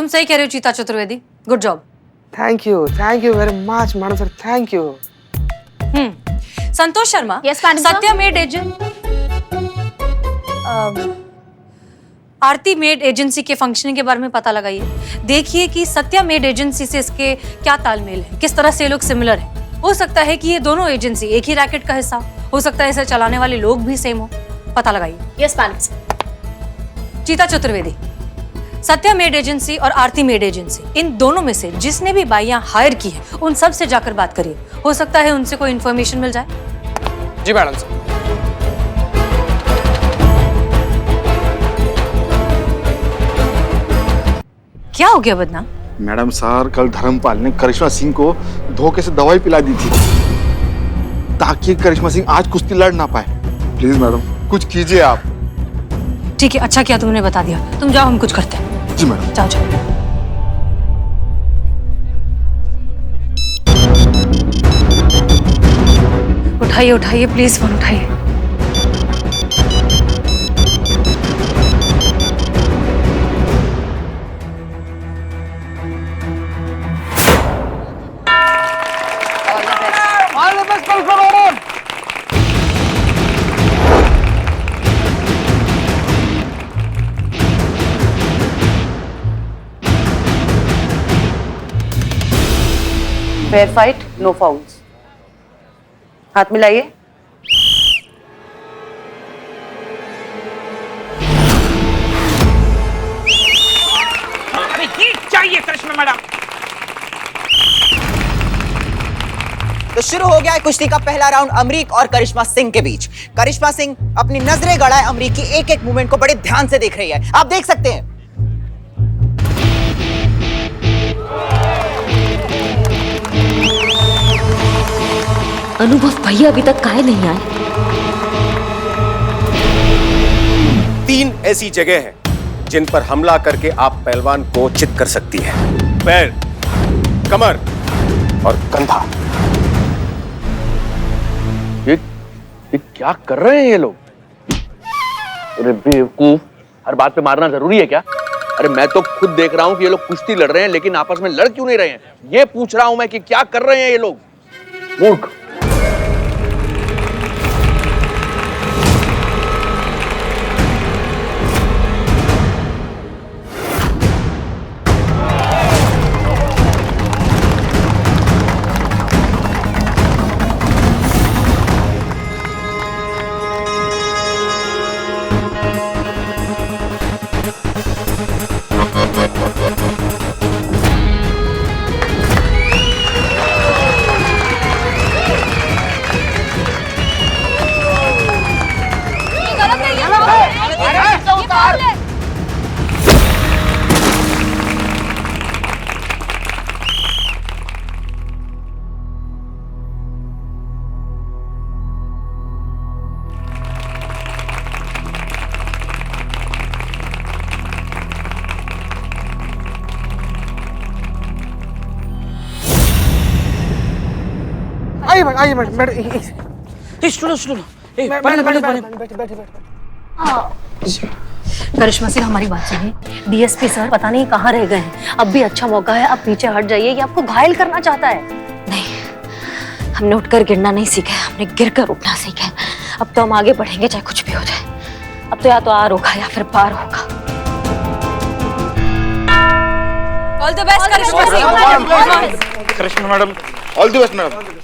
तुम सही कह रहे हो चीता Chaturvedi, good job. Thank you very much madam sir, thank you. Santosh Sharma, Yes, madam, sir. Satya made agent Aarti made agency के फंक्शनिंग के बारे में पता लगाइए। देखिए कि सत्या मेड एजेंसी से इसके क्या तालमेल है, किस तरह से ये लोग सिमिलर है। हो सकता है कि ये दोनों एजेंसी एक ही रैकेट का हिस्सा हो सकता है, इसे चलाने वाले लोग भी सेम हो, पता लगाइए। Yes madam. चीता चतुर्वेदी, सत्या मेड एजेंसी और आरती मेड एजेंसी, इन दोनों में से जिसने भी बाइयां हायर की है उन सब से जाकर बात करिए, हो सकता है उनसे कोई इन्फॉर्मेशन मिल जाए। जी मैडम सर। क्या हो गया बदनाम? मैडम सर, कल धर्मपाल ने करिश्मा सिंह को धोखे से दवाई पिला दी थी ताकि करिश्मा सिंह आज कुश्ती लड़ ना पाए। प्लीज मैडम कुछ कीजिए आप। ठीक है, अच्छा किया तुमने बता दिया। तुम जाओ, हम कुछ करते हैं। जी मैडम। जाओ जाओ। उठाइए उठाइए प्लीज, फोन उठाइए। Fair fight, no fouls. हाथ मिलाइए। अरे ये चाहिए करिश्मा मैडम। तो शुरू हो गया है कुश्ती का पहला राउंड अमरीक और करिश्मा सिंह के बीच। करिश्मा सिंह अपनी नजरें गड़ाए अमरीक की एक एक मूवमेंट को बड़े ध्यान से देख रही है, आप देख सकते हैं। अनुभव भैया अभी तक काहे नहीं आए? 3 ऐसी जगह हैं जिन पर हमला करके आप पहलवान को चित कर सकती हैं। पैर, कमर और कंधा। ये क्या कर रहे हैं ये लोग? अरे बेवकूफ, हर बात पे मारना जरूरी है क्या? अरे मैं तो खुद देख रहा हूँ कि ये लोग कुश्ती लड़ रहे हैं, लेकिन आपस में लड़ क्यों नहीं रहे हैं? ये पूछ रहा हूं मैं कि क्या कर रहे हैं ये लोग? मूर्ख। आइए मैडम मैडम। सुनो। करिश्मा सिंह, हमारी बात सुनिए। डीएसपी सर पता नहीं कहाँ रह गए हैं। अब भी अच्छा मौका है, आप पीछे हट जाइए। ये आपको घायल करना चाहता है। नहीं, हमने उठकर गिरना नहीं सीखा है, हमने गिरकर उठना सीखा है। अब तो हम आगे बढ़ेंगे चाहे कुछ भी हो जाए। अब तो या तो आर होगा या फिर पार होगा। All the best Karishma Singh. Karishma madam, all the best madam.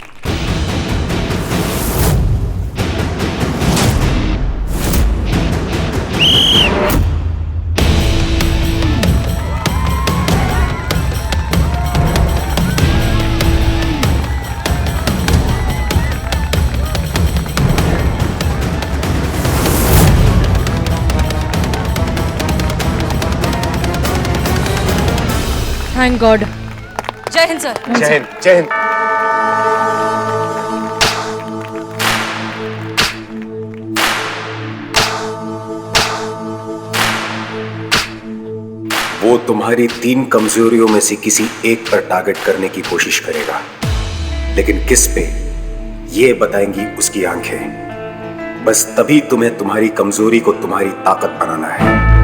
Thank God. जय हिंद सर। जय हिंद, जय हिंद। वो तुम्हारी 3 कमजोरियों में से किसी एक पर टारगेट करने की कोशिश करेगा, लेकिन किस पे ये बताएंगी उसकी आंखें। बस तभी तुम्हें तुम्हारी कमजोरी को तुम्हारी ताकत बनाना है।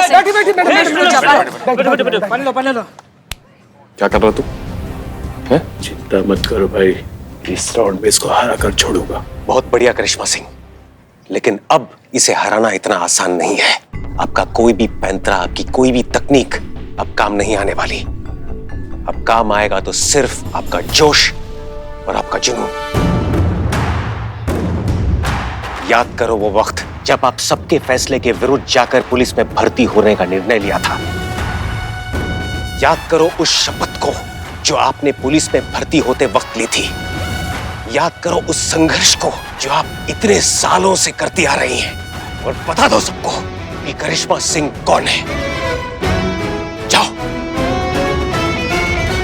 से। क्या कर रहा तू? चिंता मत करो भाई, इस राउंड में इसको हरा कर छोड़ूंगा। बहुत बढ़िया करिश्मा सिंह, लेकिन अब इसे हराना इतना आसान नहीं है। आपका कोई भी पैंतरा, आपकी कोई भी तकनीक अब काम नहीं आने वाली। अब काम आएगा तो सिर्फ आपका जोश और आपका जुनून। याद करो वो वक्त जब आप सबके फैसले के विरुद्ध जाकर पुलिस में भर्ती होने का निर्णय लिया था। याद करो उस शपथ को जो आपने पुलिस में भर्ती होते वक्त ली थी। याद करो उस संघर्ष को जो आप इतने सालों से करती आ रही हैं। और बता दो सबको कि करिश्मा सिंह कौन है। जाओ।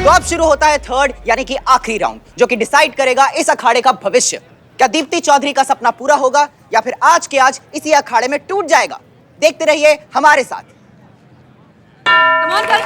तो अब शुरू होता है थर्ड यानी कि आखिरी राउंड, जो कि डिसाइड करेगा इस अखाड़े का भविष्य। क्या दीप्ति चौधरी का सपना पूरा होगा या फिर आज के आज इसी अखाड़े में टूट जाएगा? देखते रहिए हमारे साथ। Come on, guys.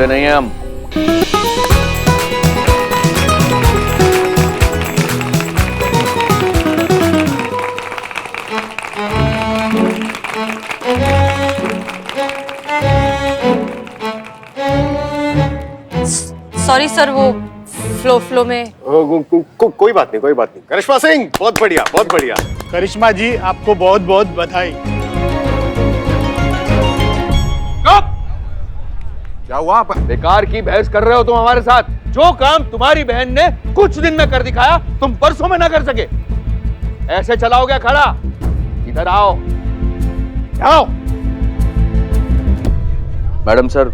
नहीं है हम। सॉरी सर, वो फ्लो में। कोई बात नहीं, कोई बात नहीं। करिश्मा सिंह, बहुत बढ़िया, बहुत बढ़िया। करिश्मा जी, आपको बहुत बहुत बधाई। क्या हुआ? बेकार की बहस कर रहे हो तुम हमारे साथ। जो काम तुम्हारी बहन ने कुछ दिन में कर दिखाया, तुम परसों में ना कर सके। ऐसे चलाओगे अखाड़ा? इधर आओ, आओ। मैडम सर,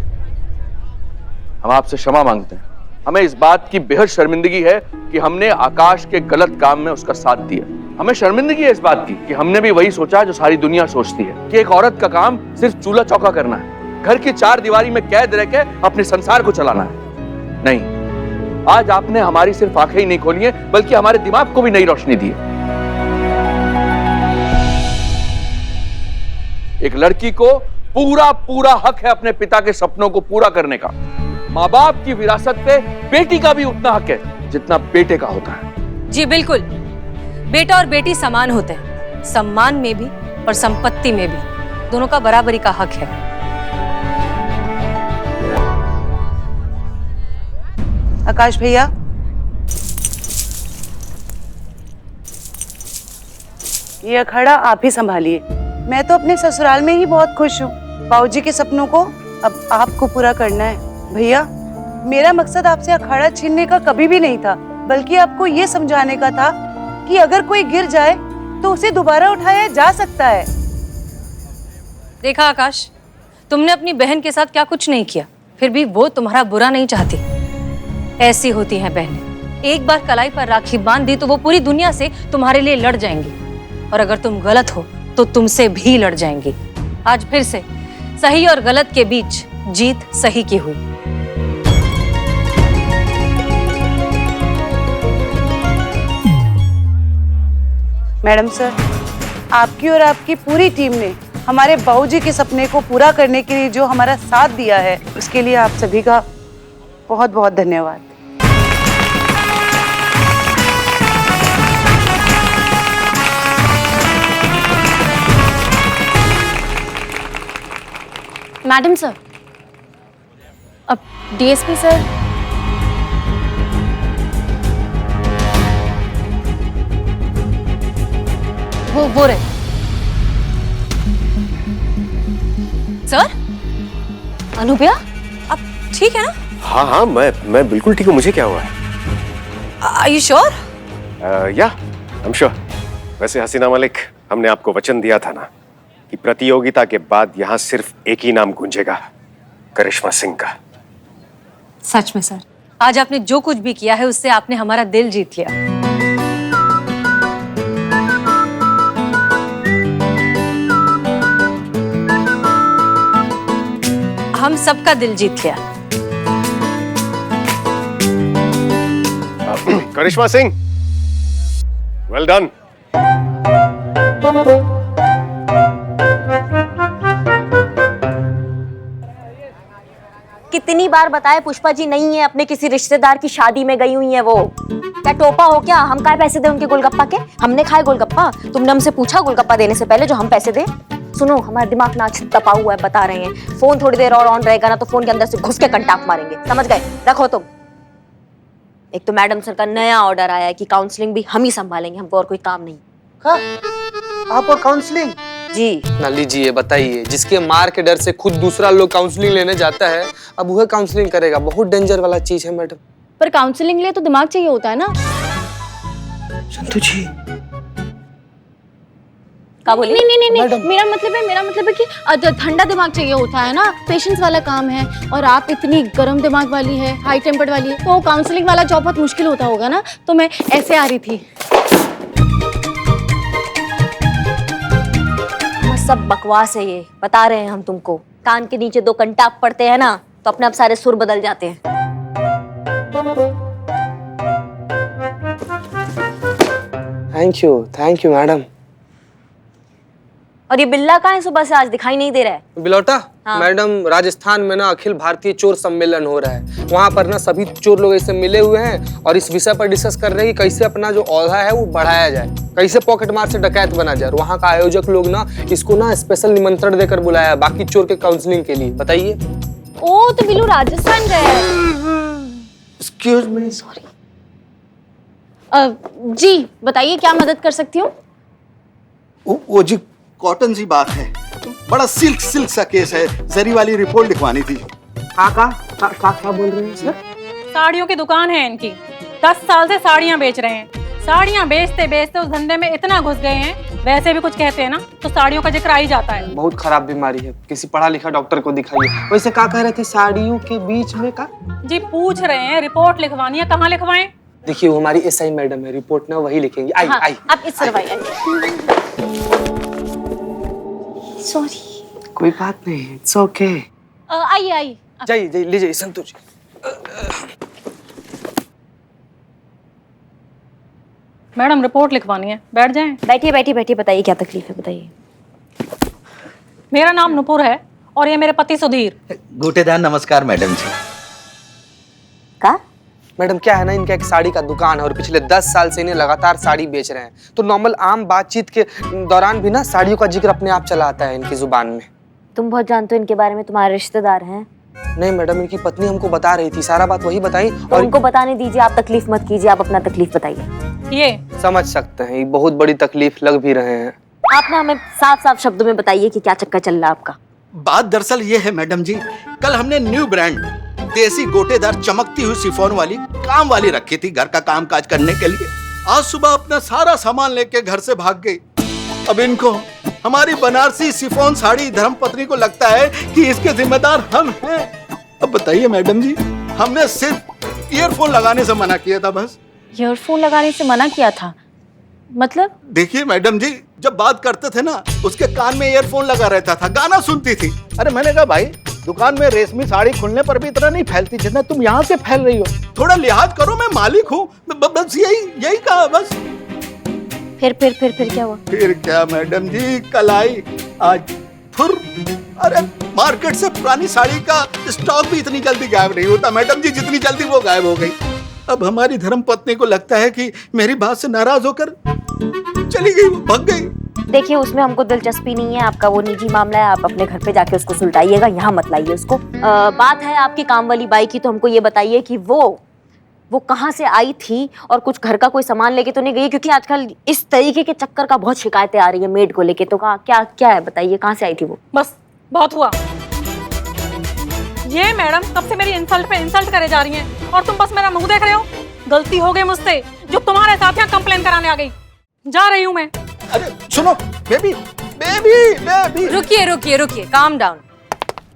हम आपसे क्षमा मांगते हैं। हमें इस बात की बेहद शर्मिंदगी है कि हमने आकाश के गलत काम में उसका साथ दिया। हमें शर्मिंदगी है इस बात की कि हमने भी वही सोचा जो सारी दुनिया सोचती है कि एक औरत का काम सिर्फ चूल्हा चौका करना है, घर की चार दीवारी में कैद रह के अपने संसार को चलाना है। नहीं, आज आपने हमारी सिर्फ आंखें ही नहीं खोली हैं, बल्कि हमारे दिमाग को भी नई रोशनी दी है। एक लड़की को पूरा पूरा हक है अपने पिता के सपनों को पूरा करने का। माँ बाप की विरासत पे बेटी का भी उतना हक है जितना बेटे का होता है। जी बिल्कुल, बेटा और बेटी समान होते हैं, सम्मान में भी और संपत्ति में भी। दोनों का बराबरी का हक है। आकाश भैया, ये अखाड़ा आप ही संभालिए। मैं तो अपने ससुराल में ही बहुत खुश हूँ। बाबूजी के सपनों को अब आपको पूरा करना है। भैया, मेरा मकसद आपसे अखाड़ा छीनने का कभी भी नहीं था, बल्कि आपको ये समझाने का था कि अगर कोई गिर जाए तो उसे दोबारा उठाया जा सकता है। देखा आकाश, तुमने अपनी बहन के साथ क्या कुछ नहीं किया, फिर भी वो तुम्हारा बुरा नहीं चाहती। ऐसी होती हैं बहनें। एक बार कलाई पर राखी बांध दी तो वो पूरी दुनिया से तुम्हारे लिए लड़ जाएंगी, और अगर तुम गलत हो तो तुमसे भी लड़ जाएंगी। आज फिर से सही और गलत के बीच जीत सही की हुई। मैडम सर, आपकी और आपकी पूरी टीम ने हमारे बाबूजी के सपने को पूरा करने के लिए जो हमारा साथ दिया है, उसके लिए आप सभी का बहुत बहुत धन्यवाद। मैडम सर, अब डीएसपी सर, वो रहे सर। अनुप्रिया, अब ठीक है ना? हाँ हाँ, मैं बिल्कुल ठीक हूँ। मुझे क्या हुआ है? Are you sure? या आई एम श्योर। वैसे हसीना मलिक, हमने आपको वचन दिया था ना कि प्रतियोगिता के बाद यहाँ सिर्फ एक ही नाम गूंजेगा, करिश्मा सिंह का। सच में सर, आज आपने जो कुछ भी किया है उससे आपने हमारा दिल जीत लिया। हम सबका दिल जीत लिया। करिश्मा सिंह, वेल डन। कितनी बार बताए पुष्पा जी नहीं है, अपने किसी रिश्तेदार की शादी में गई हुई है वो। क्या टोपा हो क्या? हम काय पैसे दे उनके गोलगप्पा के? हमने खाए गोलगप्पा? तुमने हमसे पूछा गोलगप्पा देने से पहले जो हम पैसे दे? सुनो, हमारा दिमाग ना तपा हुआ है, बता रहे हैं। फोन थोड़ी देर और ऑन रहेगा ना तो फोन के अंदर से घुस के कंटाक मारेंगे, समझ गए? रखो तुम। एक तो मैडम सर का नया ऑर्डर आया है कि काउंसलिंग भी हम ही संभालेंगे, हमको और कोई काम नहीं। आपको काउंसलिंग? जी ना लीजिए, बताइए। जिसके मार के डर से खुद दूसरा लोग काउंसलिंग लेने जाता है, अब वह काउंसलिंग करेगा। बहुत डेंजर वाला चीज है मैडम। पर काउंसलिंग लिए तो दिमाग चाहिए होता है ना। संतु जी, क्या बोली? नहीं, मेरा मतलब है कि ठंडा दिमाग चाहिए होता है ना, पेशेंस वाला काम है। और आप इतनी गर्म दिमाग वाली है, हाई टेम्पर्ड वाली है, तो काउंसलिंग वाला जॉब बहुत मुश्किल होता होगा ना। तो मैं ऐसे आ रही थी। सब बकवास है ये, बता रहे हैं हम तुमको। कान के नीचे 2 कंटाक पड़ते हैं ना तो अपने आप सारे सुर बदल जाते हैं। Thank you madam. और ये बिल्ला कहाँ है? सुबह से आज दिखाई नहीं दे रहा है। बिलौटा? हाँ। मैडम, राजस्थान में ना अखिल भारतीय चोर सम्मेलन हो रहा है। वहाँ पर ना सभी चोर लोग ऐसे मिले हुए हैं और इस विषय पर डिस्कस कर रहे हैं कि कैसे अपना जो औहदा है वो बढ़ाया जाए, कैसे पॉकेट मार से डकैत बना जाए। वहाँ का आयोजक लोग ना इसको ना स्पेशल निमंत्रण देकर बुलाया है बाकी चोर के काउंसलिंग के लिए। बताइए। ओ, तो बिल्लू राजस्थान गया है। Excuse me, sorry. जी बताइए, क्या मदद कर सकती हूँ? वो जी कॉटन सी बात है, बड़ा सिल्क सा केस है, जरी वाली रिपोर्ट लिखवानी थी। क्या बोल रहे हैं सर? साड़ियों की दुकान है इनकी, 10 साल से साड़ियाँ बेच रहे हैं। साड़ियाँ बेचते बेचते उस धंधे में इतना घुस गए हैं, वैसे भी कुछ कहते हैं ना तो साड़ियों का जिक्र आ ही जाता है। बहुत खराब बीमारी है, किसी पढ़ा लिखा डॉक्टर को दिखाइए। वैसे क्या कह रहे थे, साड़ियों के बीच में का? जी पूछ रहे हैं, रिपोर्ट लिखवानी है, कहाँ लिखवाएं? देखिए, वो हमारी एसआई मैडम है, रिपोर्ट ना वही लिखेंगी। आई हाँ, आई आप इस तरफ आइए। सॉरी। कोई बात नहीं, इट्स ओके। आइए। जाइए लीजिए संतु जी। मैडम रिपोर्ट लिखवानी है, बैठ जाएं। बैठिए, बताइए क्या तकलीफ है, बताइए। मेरा नाम नुपुर है और ये मेरे पति सुधीर। गोटेदार नमस्कार मैडम जी। का? मैडम क्या है ना, इनका एक साड़ी का दुकान है और पिछले 10 साल से इन्हें लगातार साड़ी बेच रहे हैं। तो नॉर्मल आम बातचीत के दौरान भी ना साड़ियों का जिक्र अपने आप चला आता है इनकी जुबान में। तुम बहुत जानते हो इनके बारे में, तुम्हारे रिश्तेदार हैं? नहीं मैडम, इनकी पत्नी हमको बता रही थी, सारा बात वही बताई। तो उनको बताने दीजिए, आप तकलीफ मत कीजिए, आप अपना तकलीफ बताइए। ये समझ सकते हैं, ये बहुत बड़ी तकलीफ लग भी रहे हैं। आप ना हमें साफ शब्दों में बताइए कि क्या चक्कर चल रहा है आपका। बात दरअसल ये है मैडम जी, कल हमने न्यू ब्रांड देसी गोटेदार चमकती हुई सिफोन वाली काम वाली रखी थी घर का काम काज करने के लिए। आज सुबह अपना सारा सामान लेके घर से भाग गई। अब इनको हमारी बनारसी सिफोन साड़ी धर्मपत्नी को लगता है कि इसके जिम्मेदार हम हैं। अब बताइए मैडम जी, हमने सिर्फ ईयरफोन लगाने से मना किया था बस। ईयरफोन लगाने से मना किया था मतलब? देखिए मैडम जी, जब बात करते थे ना उसके कान में ईयरफोन लगा रहता था, गाना सुनती थी। अरे मैंने कहा भाई, दुकान में रेशमी साड़ी खुलने पर भी इतना नहीं फैलती जितना तुम यहाँ से फैल रही हो, थोड़ा लिहाज करो, मैं मालिक हूँ। बस यही कहा बस। फिर क्या हुआ? फिर क्या मैडम जी, कल आई आज फुर। अरे मार्केट से पुरानी साड़ी का स्टॉक भी इतनी जल्दी गायब नहीं होता मैडम जी, जितनी जल्दी वो गायब हो गई। अब हमारी धर्मपत्नी को लगता है कि मेरी बात से नाराज होकर चली गई, वो भाग गई। देखिए उसमें हमको दिलचस्पी नहीं है, आपका वो निजी मामला है, आप अपने घर पे जाके उसको सुलझाइएगा, यहाँ मत लाइए उसको। बात है आपकी काम वाली बाई की, तो हमको ये बताइए कि वो कहाँ से आई थी और कुछ घर का कोई सामान लेके तो नहीं गई? क्योंकि आजकल इस तरीके के चक्कर का बहुत शिकायतें आ रही है मेड को लेके, तो क्या है बताइए, कहाँ से आई थी वो? बस बहुत हुआ। ये मैडम कब से मेरी इंसल्ट पे इंसल्ट करे जा रही हैं और तुम बस मेरा मुंह देख रहे हो। गलती हो गई मुझसे, जो तुम्हारे साथ यहाँ कंप्लेन कराने आ गई। जा रही हूँ मैं। अरे सुनो बेबी, रुकिए, काम डाउन।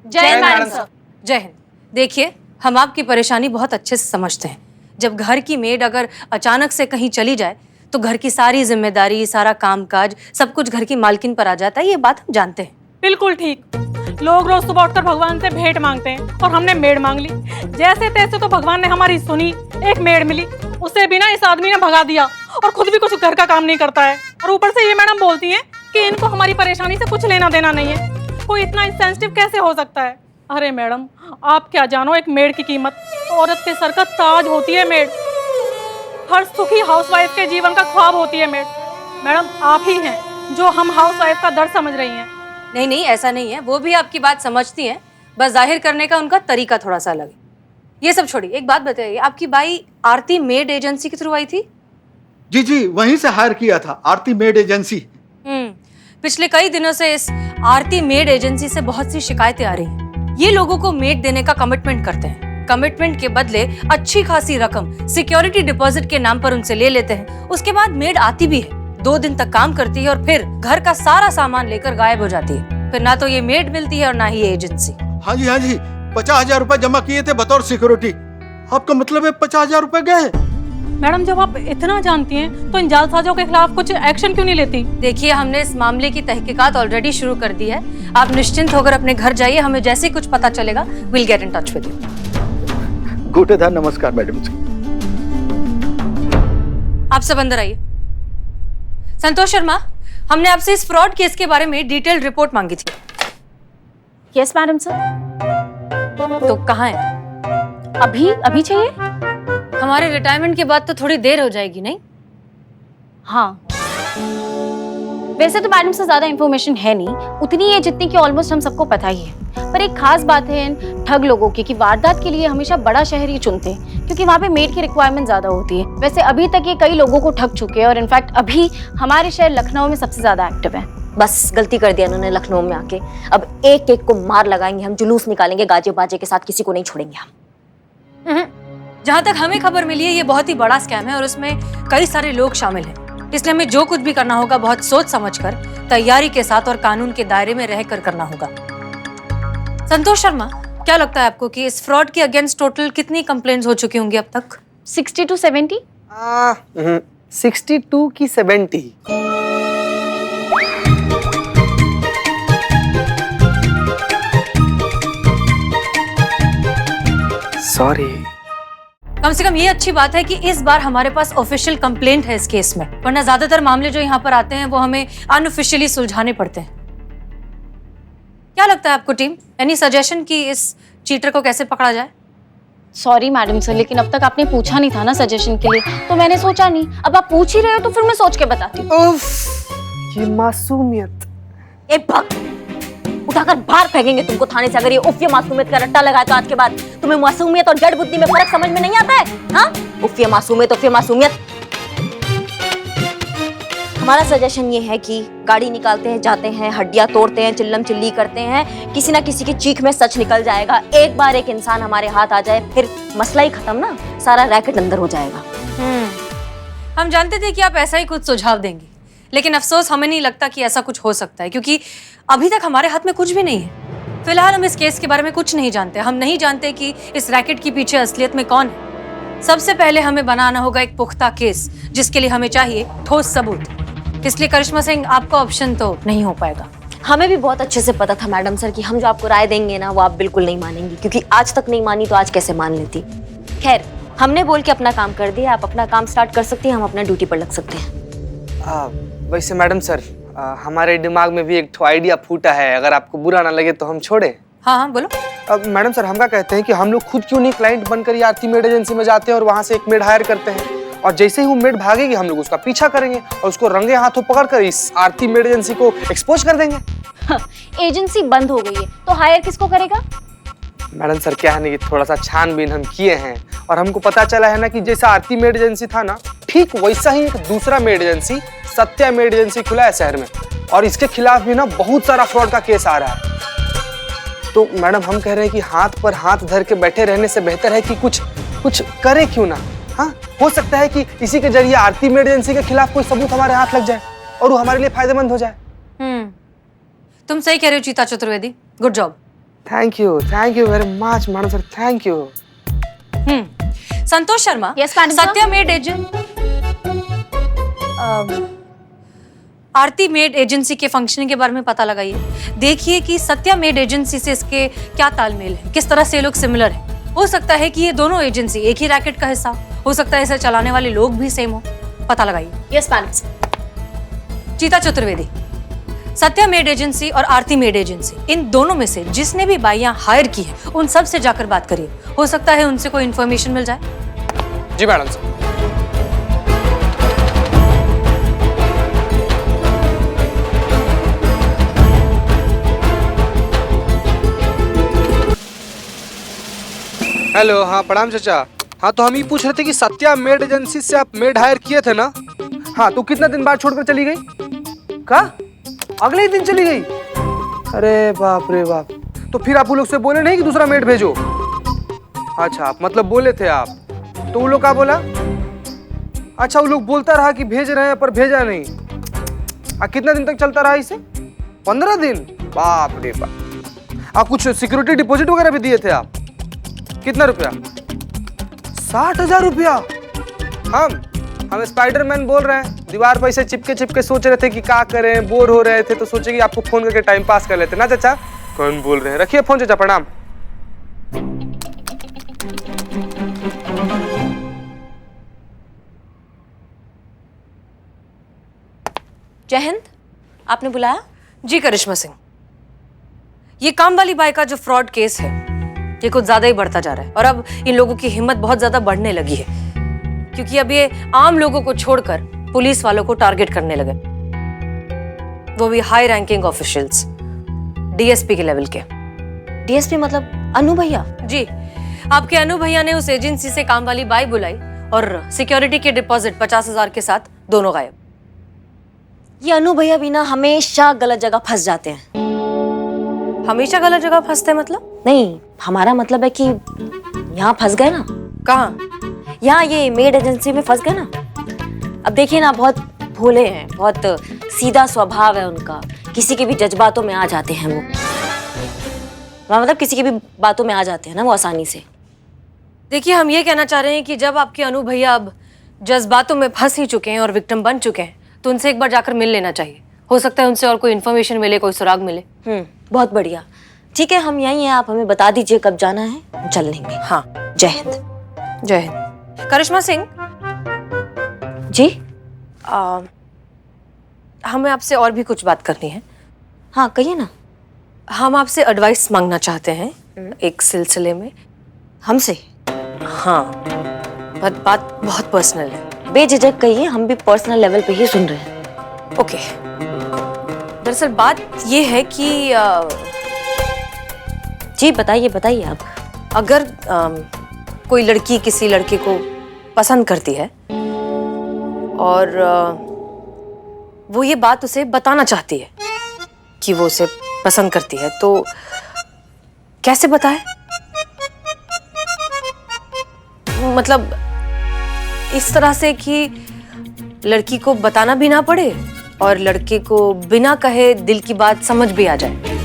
जय हिंद मैडम सर। जय हिंद। देखिए हम आपकी परेशानी बहुत अच्छे से समझते हैं। जब घर की मेड अगर अचानक से कहीं चली जाए तो घर की सारी जिम्मेदारी, सारा कामकाज, सब कुछ घर की मालकिन पर आ जाता है, ये बात हम जानते हैं। बिल्कुल ठीक। लोग रोज सुबह उठकर भगवान से भेंट मांगते हैं और हमने मेड मांग ली। जैसे तैसे तो भगवान ने हमारी सुनी, एक मेड मिली, उसे भी ना इस आदमी ने भगा दिया और खुद भी कुछ घर का काम नहीं करता है। और ऊपर से ये मैडम बोलती हैं कि इनको हमारी परेशानी से कुछ लेना देना नहीं है। कोई इतना इंसेंसिटिव कैसे हो सकता है? अरे मैडम आप क्या जानो एक मेड की कीमत। औरत के सर का ताज होती है मेड। हर सुखी हाउसवाइफ के जीवन का ख्वाब होती है मेड। मैडम आप ही हैं जो हम हाउसवाइफ का दर्द समझ रही हैं। नहीं, ऐसा नहीं है, वो भी आपकी बात समझती हैं, बस जाहिर करने का उनका तरीका थोड़ा सा अलग है। ये सब छोड़िए, एक बात बताइए, आपकी बाई आरती मेड एजेंसी के थ्रू आई थी? जी वहीं से हायर किया था, आरती मेड एजेंसी। पिछले कई दिनों से इस आरती मेड एजेंसी से बहुत सी शिकायतें आ रही हैं। ये लोगों को मेड देने का कमिटमेंट करते हैं, कमिटमेंट के बदले अच्छी खासी रकम सिक्योरिटी डिपॉजिट के नाम पर उनसे ले लेते हैं। उसके बाद मेड आती भी है, 2 दिन तक काम करती है और फिर घर का सारा सामान लेकर गायब हो जाती है। फिर ना तो ये मेड मिलती है और ना ही ये एजेंसी। हाँ जी 50,000 रुपए जमा किए थे बतौर सिक्योरिटी। आपका मतलब है 50,000 रुपए गए? मैडम जब आप इतना जानती हैं तो इन जालसाजों के खिलाफ कुछ एक्शन क्यों नहीं लेती? देखिए हमने इस मामले की तहकीकात ऑलरेडी शुरू कर दी है। आप निश्चिंत होकर अपने घर जाइए, हमें जैसे ही कुछ पता चलेगा will get in touch with you. गोटेदार नमस्कार मैडम जी। आप सब अंदर आइए। संतोष शर्मा, हमने आपसे इस फ्रॉड केस के बारे में डिटेल्ड रिपोर्ट मांगी थी। Yes madam sir. तो कहाँ है? अभी चाहिए? हमारे रिटायरमेंट के बाद तो थोड़ी देर हो जाएगी नहीं? हाँ वैसे तो मैडम से ज्यादा इन्फॉर्मेशन है नहीं, उतनी है जितनी कि ऑलमोस्ट हम सबको पता ही है। पर एक खास बात है इन ठग लोगों की कि वारदात के लिए हमेशा बड़ा शहर ही चुनते हैं क्योंकि वहाँ पे मेड की रिक्वायरमेंट ज्यादा होती है। वैसे अभी तक ये कई लोगों को ठग चुके हैं और इनफैक्ट अभी हमारे शहर लखनऊ में सबसे ज्यादा एक्टिव है। बस गलती कर दिया उन्होंने लखनऊ में आके। अब एक एक को मार लगाएंगे हम, जुलूस निकालेंगे गाजे बाजे के साथ, किसी को नहीं छोड़ेंगे हम। जहाँ तक हमें खबर मिली है ये बहुत ही बड़ा स्कैम है और उसमें कई सारे लोग शामिल हैं। इसलिए हमें जो कुछ भी करना होगा बहुत सोच समझकर, तैयारी के साथ और कानून के दायरे में रहकर करना होगा। संतोष शर्मा, क्या लगता है आपको कि इस फ्रॉड के अगेंस्ट टोटल कितनी कंप्लेंट्स हो चुकी होंगी अब तक? 60 to 70? 62 की 70। सॉरी। कम से कम ये अच्छी बात है कि इस बार हमारे पास ऑफिशियल कंप्लेंट है इस केस में, वरना ज्यादातर मामले जो यहाँ पर आते हैं वो हमें अनऑफिशियली सुलझाने पड़ते हैं। क्या लगता है आपको टीम, एनी सजेशन कि इस चीटर को कैसे पकड़ा जाए? सॉरी मैडम सर, लेकिन अब तक आपने पूछा नहीं था ना सजेशन के लिए, तो मैंने सोचा नहीं। अब आप पूछ ही रहे हो तो फिर मैं सोच के बताती हूँ। ये मासूमियत। ए भक्त, उठाकर बाहर फेंकेंगे तुमको थाने से अगर ये उफ ये मासूमियत का रट्टा लगाए तो। आज के बाद तुम्हें मासूमियत और जड़ बुद्धि में फर्क समझ में नहीं आता है? हाँ, उफ ये मासूमियत। हमारा सजेशन ये है कि गाड़ी निकालते हैं, जाते हैं, हड्डियां तोड़ते हैं, चिल्लम चिल्ली करते हैं, किसी ना किसी की चीख में सच निकल जाएगा। एक बार एक इंसान हमारे हाथ आ जाए फिर मसला ही खत्म ना, सारा रैकेट अंदर हो जाएगा। हम जानते थे कि आप ऐसा ही कुछ सुझाव देंगे, लेकिन अफसोस हमें नहीं लगता कि ऐसा कुछ हो सकता है, क्योंकि अभी तक हमारे हाथ में कुछ भी नहीं है। फिलहाल हम इस केस के बारे में कुछ नहीं जानते। हम नहीं जानते कि इस रैकेट के पीछे असलियत में कौन है। सबसे पहले हमें बनाना होगा एक पुख्ता केस, जिसके लिए हमें चाहिए ठोस सबूत। इसलिए करिश्मा सिंह, आपका ऑप्शन तो नहीं हो पाएगा। हमें भी बहुत अच्छे से पता था मैडम सर कि हम जो आपको राय देंगे ना वो आप बिल्कुल नहीं मानेंगी, क्योंकि आज तक नहीं मानी तो आज कैसे मान लेती। खैर, हमने बोल के अपना काम कर दिया, आप अपना काम स्टार्ट कर सकती हैं, हम अपना ड्यूटी पर लग सकते हैं। वैसे मैडम सर, हमारे दिमाग में भी एक ठो आइडिया फूटा है, अगर आपको बुरा ना लगे तो हम छोड़े। हाँ हाँ बोलो। मैडम सर, हम क्या कहते हैं कि हम लोग खुद क्यों नहीं क्लाइंट बनकर ये आरती मेड एजेंसी में जाते हैं और वहां से एक मेड हायर करते हैं, और जैसे ही वो मेड भागेगी हम लोग उसका पीछा करेंगे और उसको रंगे हाथों पकड़कर इस आरती मेड एजेंसी को एक्सपोज कर देंगे। एजेंसी बंद हो गई है तो हायर किसको करेगा? मैडम सर, क्या है ना कि थोड़ा सा छानबीन हम किए हैं और हमको पता चला है ना कि जैसा आरती मेड एजेंसी था ना, ठीक वैसा ही एक दूसरा made agency Satya made agency खुला है शहर में, और इसके खिलाफ भी ना बहुत सारा फ्रॉड का केस आ रहा है। तो मैडम हम कह रहे हैं कि हाथ पर हाथ धर के बैठे रहने से बेहतर है कि कुछ करे क्यों ना। हाँ, हो सकता है कि इसी के जरिए आरती मेड एजेंसी के खिलाफ कोई सबूत हमारे हाथ लग जाए और वो हमारे लिए फायदेमंद हो जाए। तुम सही कह रहे हो चीता Chaturvedi, good job. Thank you very much madam sir, thank you. Santosh Sharma, Yes, madam, sir. Satya made agent Aarti made agency के फंक्शनिंग के बारे में पता लगाइए। देखिए कि सत्या मेड एजेंसी से इसके क्या तालमेल है, किस तरह से ये लोग सिमिलर है। हो सकता है कि ये दोनों एजेंसी एक ही रैकेट का हिस्सा हो सकता है, इसे चलाने वाले लोग भी सेम हो। पता लगाइए। Yes madam. चीता चतुर्वेदी, सत्या मेड एजेंसी और आरती मेड एजेंसी, इन दोनों में से जिसने भी बाइयां हायर की है उन सब से जाकर बात करिए, हो सकता है उनसे कोई इन्फॉर्मेशन मिल जाए। जी मैडम सर। हेलो, हाँ प्रणाम चाचा। हाँ, तो हम ये पूछ रहे थे कि सत्या मेड एजेंसी से आप मेड हायर किए थे ना? हाँ, तो कितना दिन बाद छोड़कर चली गई? का अगले ही दिन चली गई? अरे बाप रे बाप। तो फिर आप वो लोग से बोले नहीं कि दूसरा मेड भेजो? अच्छा, आप मतलब बोले थे आप, तो वो लोग क्या बोला? अच्छा, वो लोग बोलता रहा कि भेज रहे हैं पर भेजा नहीं। कितना दिन तक चलता रहा इसे? 15 दिन? बाप रे बाप। कुछ सिक्योरिटी डिपॉजिट वगैरह भी दिए थे आप? कितना रुपया? 60,000 रुपया। हम स्पाइडरमैन बोल रहे हैं, दीवार पर ऐसे चिपके सोच रहे थे कि क्या करें, बोर हो रहे थे तो सोचे कि आपको फोन करके टाइम पास कर लेते ना चाचा। कौन बोल रहे हैं? रखिए फोन चाचा, प्रणाम। जय हिंद, आपने बुलाया? जी करिश्मा सिंह, ये काम वाली बाई का जो फ्रॉड केस है ये कुछ ज्यादा ही बढ़ता जा रहा है और अब इन लोगों की हिम्मत बहुत ज्यादा बढ़ने लगी है, क्योंकि अब ये आम लोगों को छोड़कर पुलिस वालों को टारगेट करने लगे, वो भी हाई रैंकिंग ऑफिशियल्स, डीएसपी के लेवल के। डीएसपी मतलब अनु भैया? जी, आपके अनु भैया ने उस एजेंसी से काम वाली बाई बुलाई और सिक्योरिटी के डिपॉजिट 50,000 के साथ दोनों गायब। ये अनु भैया भी ना हमेशा गलत जगह फंस जाते हैं। हमेशा गलत जगह फंसते मतलब? नहीं, हमारा मतलब है कि यहाँ फंस गए ना। कहाँ? यहाँ ये मेड एजेंसी में फंस गए ना। अब देखिए ना, बहुत भोले हैं, बहुत सीधा स्वभाव है उनका, किसी के भी जज्बातों में आ जाते हैं वो। मतलब किसी की भी बातों में आ जाते हैं ना वो आसानी से। देखिए, हम ये कहना चाह रहे हैं कि जब आपके अनु भैया अब जज्बातों में फंस ही चुके हैं और विक्टिम बन चुके हैं तो उनसे एक बार जाकर मिल लेना चाहिए, हो सकता है उनसे और कोई इन्फॉर्मेशन मिले, कोई सुराग मिले। बहुत बढ़िया, ठीक है, हम यहीं हैं, आप हमें बता दीजिए कब जाना है, हम चल लेंगे। हाँ, जय हिंद। जय हिंद। करिश्मा सिंह जी, हमें आपसे और भी कुछ बात करनी है। हाँ कहिए ना। हम आपसे एडवाइस मांगना चाहते हैं एक सिलसिले में। हमसे? हाँ, बात बहुत पर्सनल है। बेझिझक कहिए, हम भी पर्सनल लेवल पे ही सुन रहे हैं। ओके, दरअसल बात ये है कि जी बताइए आप। अगर कोई लड़की किसी लड़के को पसंद करती है और वो ये बात उसे बताना चाहती है कि वो उसे पसंद करती है, तो कैसे बताए? मतलब इस तरह से कि लड़की को बताना भी ना पड़े और लड़के को बिना कहे दिल की बात समझ भी आ जाए,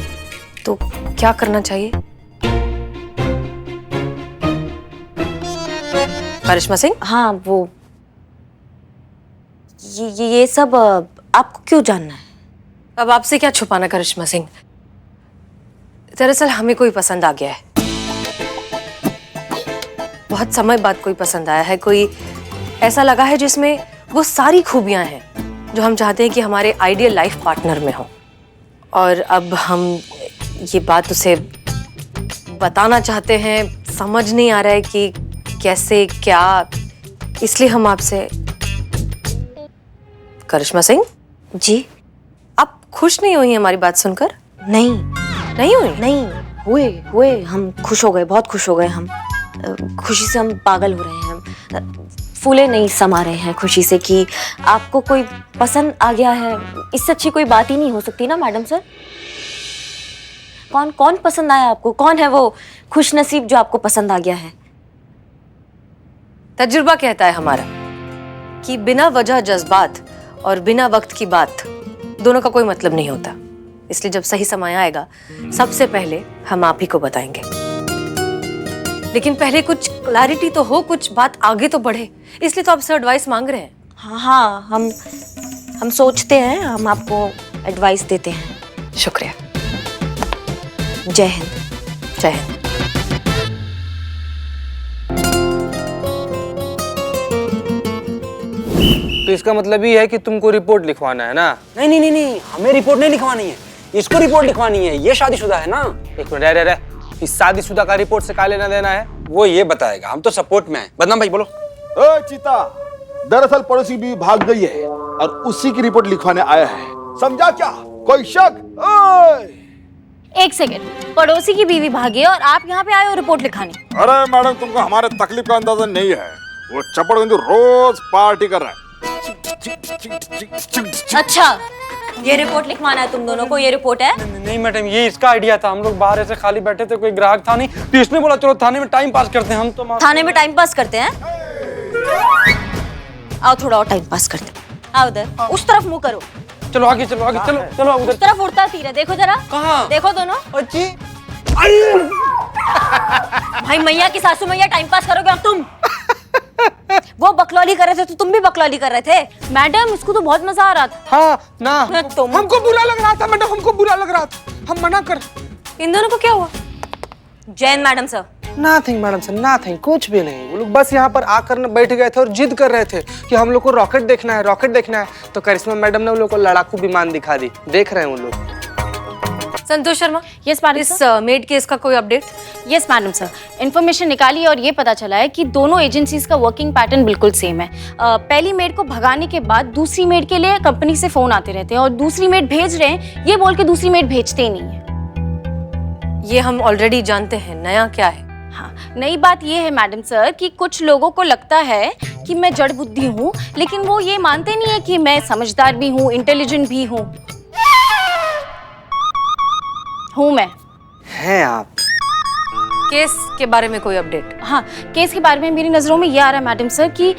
तो क्या करना चाहिए? करिश्मा सिंह? हाँ, वो ये सब आपको क्यों जानना है? अब आपसे क्या छुपाना करिश्मा सिंह, दरअसल हमें कोई पसंद आ गया है, बहुत समय बाद कोई पसंद आया है, कोई ऐसा लगा है जिसमें वो सारी खूबियां हैं जो हम चाहते हैं कि हमारे आइडियल लाइफ पार्टनर में हो। और अब हम ये बात उसे बताना चाहते हैं, समझ नहीं आ रहा है कि कैसे क्या, इसलिए हम आपसे। करिश्मा सिंह जी, आप खुश नहीं हुई हमारी बात सुनकर? नहीं नहीं हुई? नहीं हुए हम खुश हो गए, बहुत खुश हो गए हम। खुशी से हम पागल हो रहे हैं, फूले नहीं समा रहे हैं खुशी से कि आपको कोई पसंद आ गया है। इससे अच्छी कोई बात ही नहीं हो सकती ना मैडम सर। कौन कौन पसंद आया आपको? कौन है वो खुश नसीब जो आपको पसंद आ गया है? तजुर्बा कहता है हमारा कि बिना वजह जज्बात और बिना वक्त की बात दोनों का कोई मतलब नहीं होता। इसलिए जब सही समय आएगा सबसे पहले हम आप ही को बताएंगे। लेकिन पहले कुछ क्लैरिटी तो हो, कुछ बात आगे तो बढ़े, इसलिए तो आपसे एडवाइस मांग रहे हैं। हाँ, हम सोचते हैं, हम आपको एडवाइस देते हैं। शुक्रिया। जय हिंद। जय हिंद। तो इसका मतलब ये है कि तुमको रिपोर्ट लिखवाना है ना? नहीं नहीं नहीं नहीं, हमें रिपोर्ट नहीं लिखवानी है, इसको रिपोर्ट लिखवानी है। ये शादीशुदा है ना। एक मिनट, रह इस शादीशुदा का रिपोर्ट से क्या लेना देना है? वो ये बताएगा, हम तो सपोर्ट में हैं। बदनाम भाई बोलो। ओए चीता, दरअसल पड़ोसी भी भाग गई है और उसी की रिपोर्ट लिखवाने आया है, समझा क्या? कोई शक? ओए एक सेकेंड, पड़ोसी की बीवी भागी है और आप यहाँ पे आए हो रिपोर्ट लिखाने? अरे मैडम, तुमको हमारे तकलीफ का अंदाजा नहीं है। वो चपड़गंजू रोज पार्टी कर रहा है। अच्छा, ये रिपोर्ट लिखवाना है तुम दोनों को? ये रिपोर्ट है? नहीं मैडम, ये इसका आइडिया था। हम लोग बाहर ऐसे खाली बैठे थे, कोई ग्राहक था नहीं, तो इसने बोला चलो थाने में टाइम पास करते हैं। हम तो थाने में टाइम पास करते हैं? आओ थोड़ा और टाइम पास करते हैं। आओ उधर, उस तरफ मुंह करो। चलो आगे, चलो आगे, चलो चलो उधर। उस तरफ उड़ता तीर है, देखो जरा। कहाँ? देखो दोनों। अच्छी। भाई मैया की सासू मैया, टाइम पास करोगे अब तुम? वो बकलौली कर रहे थे तो तुम भी बकलौली कर रहे थे। मैडम, इसको तो बहुत मजा आ रहा था। हाँ ना, तुम हमको बुरा लग रहा था मैडम, हमको बुरा लग रहा था, हम मना कर। इन दोनों को क्या हुआ? Jain madam sir. Nothing madam sir, nothing, कुछ भी नहीं। वो लोग बस यहाँ पर आकर न बैठ गए थे और जिद कर रहे थे कि हम लोग को रॉकेट देखना है, रॉकेट देखना है। तो करिश्मा मैडम ने उन लोग को लड़ाकू विमान दिखा दी, देख रहे हैं उन लोग। Santosh Sharma, yes madam. इस मेड केस का कोई update? Yes madam sir, information निकाली और ये पता चला है कि दोनों एजेंसीज का वर्किंग पैटर्न बिल्कुल सेम है। पहली मेड को भगाने के बाद दूसरी मेड के लिए कंपनी से फोन आते रहते हैं और दूसरी मेड भेज रहे हैं ये बोल के दूसरी मेड भेजते ही नहीं है। ये हम ऑलरेडी जानते हैं, नया क्या है? हाँ, नई बात ये है मैडम सर कि कुछ लोगों को लगता है कि मैं जड़ बुद्धि हूँ, लेकिन वो ये मानते नहीं है कि मैं समझदार भी हूँ, इंटेलिजेंट भी हूँ मैं। हैं आप? केस के बारे में कोई अपडेट? हाँ, केस के बारे में मेरी नज़रों में ये आ रहा है मैडम सर कि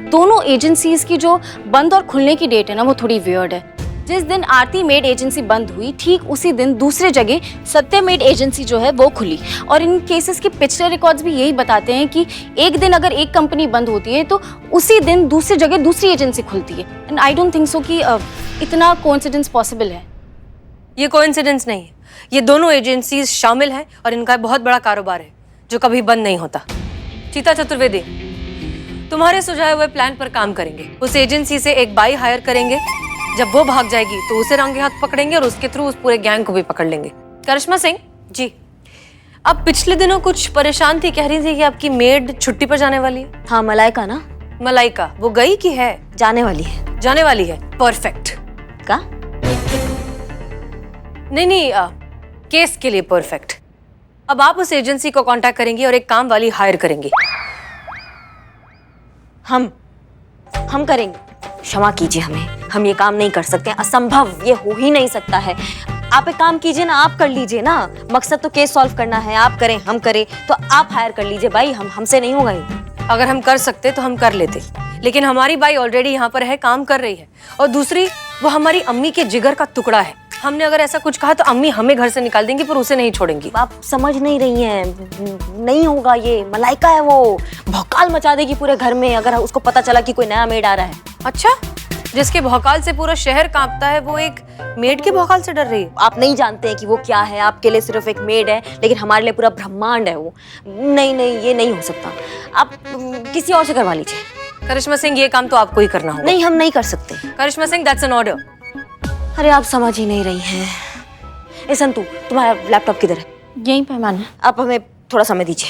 दोनों एजेंसीज की जो बंद और खुलने की डेट है ना, वो थोड़ी वियर्ड है। जिस दिन आरती मेड एजेंसी बंद हुई, ठीक उसी दिन दूसरे जगह सत्य मेड एजेंसी जो है वो खुली। और इन केसेस के पिछले रिकॉर्ड्स भी यही बताते हैं कि एक दिन अगर एक कंपनी बंद होती है तो उसी दिन दूसरी जगह दूसरी एजेंसी खुलती है। And I don't think so कि इतना कोइंसिडेंस पॉसिबल है। ये कोइंसिडेंस नहीं है, ये दोनों एजेंसीज शामिल हैं और इनका बहुत बड़ा कारोबार है जो कभी बंद नहीं होता। चीता चतुर्वेदी, तुम्हारे सुझाए हुए प्लान पर काम करेंगे। उस एजेंसी से एक बाई हायर करेंगे, जब वो भाग जाएगी तो उसे रंगे हाथ पकड़ेंगे और उसके थ्रू उस पूरे गैंग को भी पकड़ लेंगे। करिश्मा सिंह जी, अब पिछले दिनों कुछ परेशान थी, कह रही थी कि आपकी मेड छुट्टी पर जाने वाली है। हाँ, मलाइका ना। मलाइका, वो गई कि है? जाने वाली है। जाने वाली है, परफेक्ट। का? नहीं, केस के लिए परफेक्ट। अब आप उस एजेंसी को कांटेक्ट करेंगी और एक काम वाली हायर करेंगी। हम करेंगे। क्षमा कीजिए हमें, हम ये काम नहीं कर सकते, असंभव, ये हो ही नहीं सकता है। आप एक काम कीजिए ना, आप कर लीजिए ना। मकसद तो केस सॉल्व करना है, आप करें हम करें, तो आप हायर कर लीजिए भाई। हमसे नहीं होगा ये। अगर हम कर सकते तो हम कर लेते, लेकिन हमारी बाई ऑलरेडी यहाँ पर है, काम कर रही है। और दूसरी, वो हमारी अम्मी के जिगर का टुकड़ा है। हमने अगर ऐसा कुछ कहा तो अम्मी हमें घर से निकाल देंगी, पर उसे नहीं छोड़ेंगी। आप समझ नहीं रही हैं, नहीं होगा ये। मलाइका है, वो भौकाल मचा देगी पूरे घर में अगर उसको पता चला कि कोई नया मेड आ रहा है। अच्छा, जिसके भौकाल से पूरा शहर कांपता है, वो एक मेड के भौकाल से डर रही है? आप नहीं जानते हैं कि वो क्या है। आपके लिए सिर्फ एक मेड है, लेकिन हमारे लिए पूरा ब्रह्मांड है वो। नहीं, ये नहीं हो सकता। आप किसी और से करवा लीजिए। करिश्मा सिंह, ये काम तो आपको ही करना होगा। नहीं, हम नहीं कर सकते। करिश्मा सिंह, दैट्स एन ऑर्डर। अरे आप समझ ही नहीं रही हैं। ए संतू, तुम्हारा लैपटॉप किधर है? यहीं पे मैम। आप हमें थोड़ा समय दीजिए।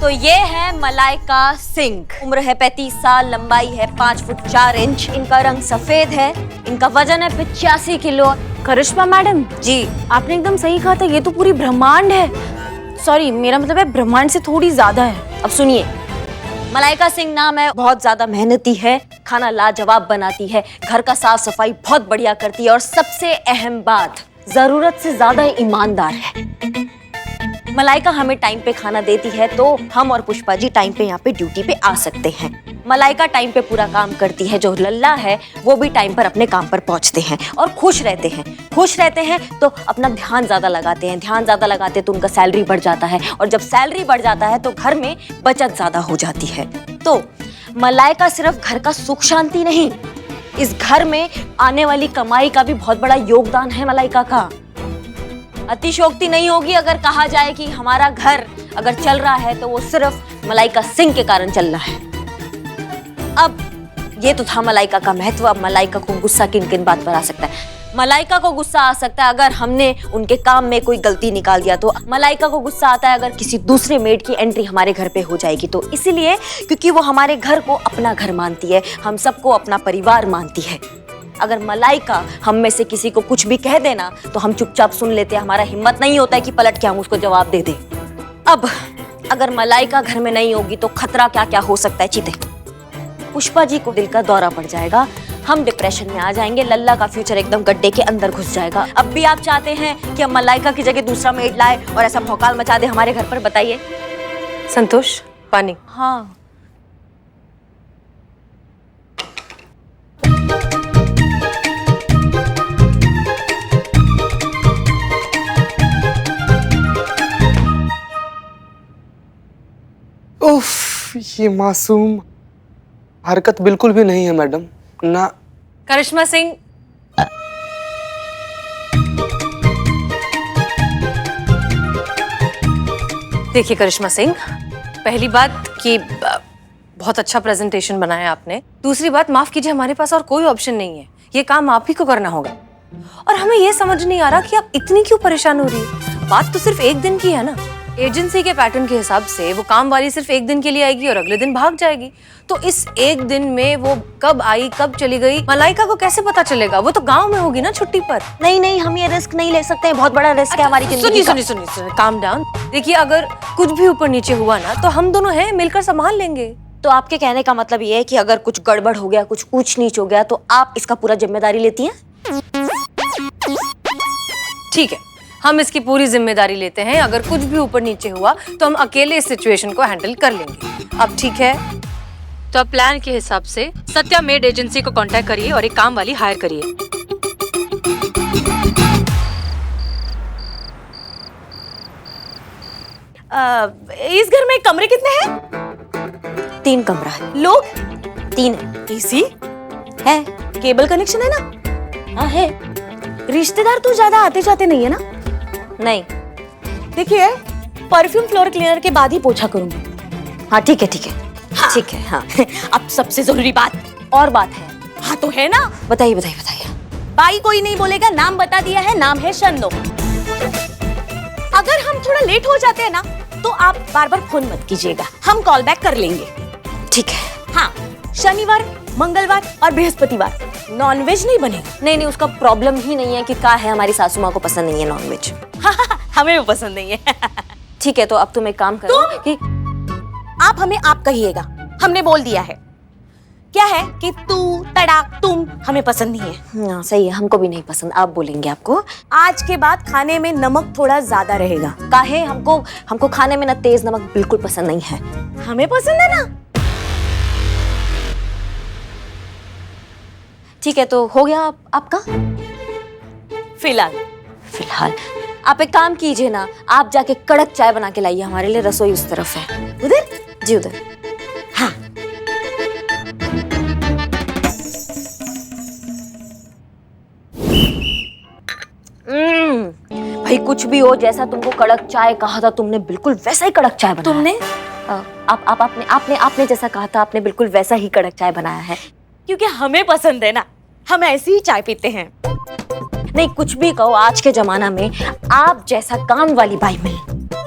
तो ये है मलाइका सिंह। उम्र है 35 साल, लंबाई है 5 फुट 4 इंच, इनका रंग सफेद है, इनका वजन है 85 किलो। करिश्मा मैडम जी, आपने एकदम सही कहा था, ये तो पूरी ब्रह्मांड है। सॉरी, मेरा मतलब है ब्रह्मांड से थोड़ी ज्यादा है। अब सुनिए, मलाइका सिंह नाम है, बहुत ज्यादा मेहनती है, खाना लाजवाब बनाती है, घर का साफ सफाई बहुत बढ़िया करती है और सबसे अहम बात, जरूरत से ज्यादा ईमानदार है। मलाइका हमें टाइम पे खाना देती है तो हम और पुष्पा जी टाइम पे यहाँ पे ड्यूटी पे आ सकते हैं। मलाइका टाइम पे पूरा काम करती है, जो लल्ला है वो भी टाइम पर अपने काम पर पहुंचते हैं और खुश रहते हैं। खुश रहते हैं तो अपना ध्यान ज्यादा लगाते हैं, ध्यान ज्यादा लगाते हैं तो उनका सैलरी बढ़ जाता है, और जब सैलरी बढ़ जाता है तो घर में बचत ज्यादा हो जाती है। तो मलाइका सिर्फ घर का सुख शांति नहीं, इस घर में आने वाली कमाई का भी बहुत बड़ा योगदान है मलाइका का। अतिशयोक्ति नहीं होगी अगर कहा जाए कि हमारा घर अगर चल रहा है तो वो सिर्फ मलाइका सिंह के कारण चल रहा है। अब ये तो था मलाइका का महत्व। अब मलाइका को गुस्सा किन किन बात पर आ सकता है? मलाइका को गुस्सा आ सकता है अगर हमने उनके काम में कोई गलती निकाल दिया, तो मलाइका को गुस्सा आता है अगर किसी दूसरे मेड की एंट्री हमारे घर पे हो जाएगी। तो इसीलिए क्योंकि वो हमारे घर को अपना घर मानती है, हम सबको अपना परिवार मानती है। अगर मलाइका हम में से किसी को कुछ भी कह देना तो हम चुपचाप सुन लेते हैं, हमारा हिम्मत नहीं होता है कि पलट के हम उसको जवाब दे दें। अब अगर मलाइका घर में नहीं होगी तो खतरा क्या क्या हो सकता है चीते? पुष्पा जी को दिल का दौरा पड़ जाएगा, हम डिप्रेशन में आ जाएंगे, लल्ला का फ्यूचर एकदम गड्ढे के अंदर घुस जाएगा। अब भी आप चाहते हैं कि हम मलाइका की जगह दूसरा मेड लाए और ऐसा भौकाल मचा दे हमारे घर पर? बताइए। संतोष, पानी। हाँ, उफ, ये मासूम हरकत बिल्कुल भी नहीं है मैडम ना। करिश्मा सिंह, देखिए करिश्मा सिंह, पहली बात कि बहुत अच्छा प्रेजेंटेशन बनाया आपने। दूसरी बात, माफ कीजिए, हमारे पास और कोई ऑप्शन नहीं है, ये काम आप ही को करना होगा। और हमें ये समझ नहीं आ रहा कि आप इतनी क्यों परेशान हो रही है। बात तो सिर्फ एक दिन की है ना। एजेंसी के पैटर्न के हिसाब से वो काम वाली सिर्फ एक दिन के लिए आएगी और अगले दिन भाग जाएगी। तो इस एक दिन में वो कब आई कब चली गई मलाइका को कैसे पता चलेगा? वो तो गांव में होगी ना छुट्टी पर। नहीं नहीं, हम ये रिस्क नहीं ले सकते हैं, बहुत बड़ा रिस्क है हमारी जिंदगी का। सुनिए, काम डाउन। देखिए, अगर कुछ भी ऊपर नीचे हुआ ना तो हम दोनों हैं, मिलकर संभाल लेंगे। तो आपके कहने का मतलब ये है कि अगर कुछ गड़बड़ हो गया, कुछ ऊंच नीच हो गया तो आप इसका पूरा जिम्मेदारी लेती हैं? ठीक है, हम इसकी पूरी जिम्मेदारी लेते हैं। अगर कुछ भी ऊपर नीचे हुआ तो हम अकेले इस सिचुएशन को हैंडल कर लेंगे। अब ठीक है, तो अब प्लान के हिसाब से सत्या मेड एजेंसी को कांटेक्ट करिए और एक काम वाली हायर करिए। इस घर में कमरे कितने हैं? 3 कमरा है। लोग 3 है। एसी है, केबल कनेक्शन है ना? हाँ है। रिश्तेदार तो ज्यादा आते जाते नहीं है ना? नहीं। देखिए, परफ्यूम फ्लोर क्लीनर के बाद ही पोछा करूंगी। हाँ ठीक है, ठीक है, हाँ। ठीक है। हाँ अब सबसे जरूरी बात और बात है। हाँ तो है ना? बताइए बताइए बताइए। भाई कोई नहीं बोलेगा, नाम बता दिया है, नाम है शन्नो। अगर हम थोड़ा लेट हो जाते हैं ना तो आप बार बार फोन मत कीजिएगा, हम कॉल बैक कर लेंगे। ठीक है। हाँ, शनिवार, मंगलवार और बृहस्पतिवार नॉनवेज नहीं बनेगा। नहीं नहीं, उसका प्रॉब्लम ही नहीं है कि क्या है, हमारी सासू माँ को पसंद नहीं है नॉनवेज। हमें भी पसंद नहीं है। ठीक है, तो अब तुम एक काम करो कि आप हमें आप कहिएगा, हमने बोल दिया है। क्या है कि तू, तड़ाक, तुम हमें पसंद नहीं है। हाँ सही है, हमको भी नहीं पसंद, आप बोलेंगे आपको। आज के बाद खाने में नमक थोड़ा ज्यादा रहेगा। काहे? हमको खाने में ना तेज नमक बिल्कुल पसंद नहीं है। हमें पसंद है ना। ठीक है, तो हो गया आपका? फिलहाल आप एक काम कीजिए ना, आप जाके कड़क चाय बना के लाइए हमारे लिए, रसोई उस तरफ है। उधर? जी उधर। हाँ। भाई कुछ भी हो, जैसा तुमको कड़क चाय कहा था तुमने बिल्कुल वैसा ही कड़क चाय बनाया। तुमने आपने जैसा कहा था आपने बिल्कुल वैसा ही कड़क चाय बनाया है, क्योंकि हमें पसंद है ना, हम ऐसी ही चाय पीते हैं। नहीं कुछ भी कहो, आज के जमाना में आप जैसा काम वाली बाई मिले।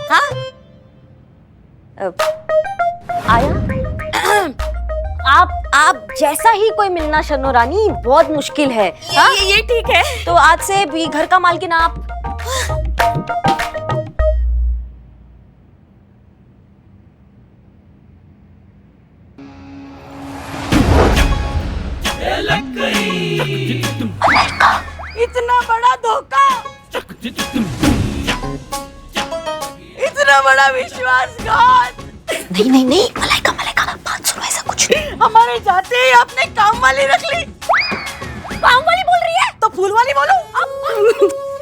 हाँ आया आप जैसा ही कोई मिलना शनो रानी बहुत मुश्किल है। हाँ? ये ठीक है। तो आज से भी घर का मालकिन आप। इतना बड़ा धोखा, इतना बड़ा विश्वासघात। नहीं मलाइका बात सुनो, ऐसा कुछ हमारे जाते ही आपने काम वाली रख ली। काम वाली बोल रही है तो फूल वाली बोलो।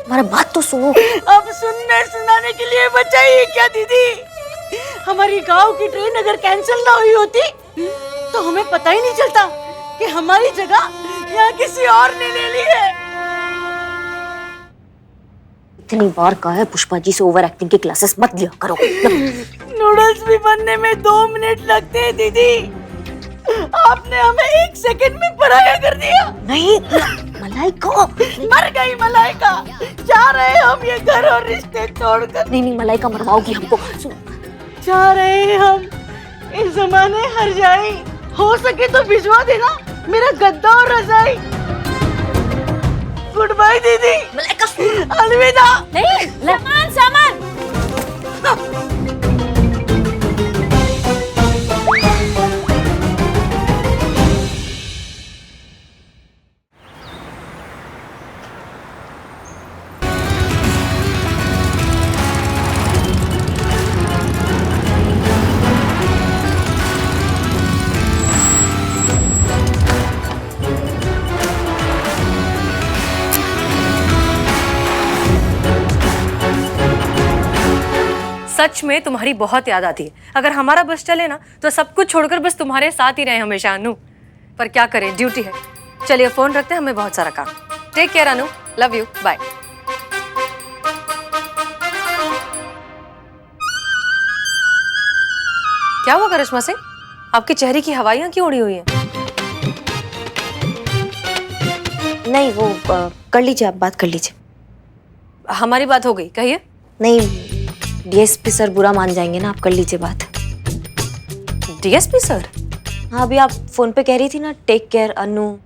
हमारा बात तो सुनो। अब सुनने सुनाने के लिए बचा ही क्या दीदी? हमारी गांव की ट्रेन अगर कैंसिल ना हुई होती तो हमें पता ही नहीं चलता कि हमारी जगह यहाँ किसी और ने ले ली है। इतनी बार कहा है पुष्पा जी से ओवर एक्टिंग की क्लासेस मत लिया करो। नूडल्स भी बनने में 2 मिनट लगते हैं दीदी, आपने हमें 1 सेकंड में पराया कर दिया। नहीं मलाइका, मर गई मलाइका, जा रहे हम ये घर और रिश्ते छोड़कर। नहीं मलाइका मरवाओगी हमको। जा रहे हैं हम, इस जमाने हर जाए, हो सके तो भिजवा देना मेरा गद्दा और रजाई। गुड बाय दीदी। मलाइका अलविदा। नहीं सामान सच में तुम्हारी बहुत याद आती है। अगर हमारा बस चले ना तो सब कुछ छोड़कर बस तुम्हारे साथ ही रहे हमेशा अनु। पर क्या करें, ड्यूटी है। चलिए फोन रखते हैं, हमें बहुत सारा काम। Take care Anu, love you, bye. क्या हुआ करिश्मा सिंह, आपके चेहरे की हवाइयां क्यों उड़ी हुई हैं? नहीं वो कर लीजिए, आप बात कर लीजिए। हमारी बात हो गई, कहिए। नहीं डीएसपी सर बुरा मान जाएंगे ना, आप कर लीजिए बात। DSP sir? हाँ अभी आप फोन पे कह रही थी ना टेक केयर अनु।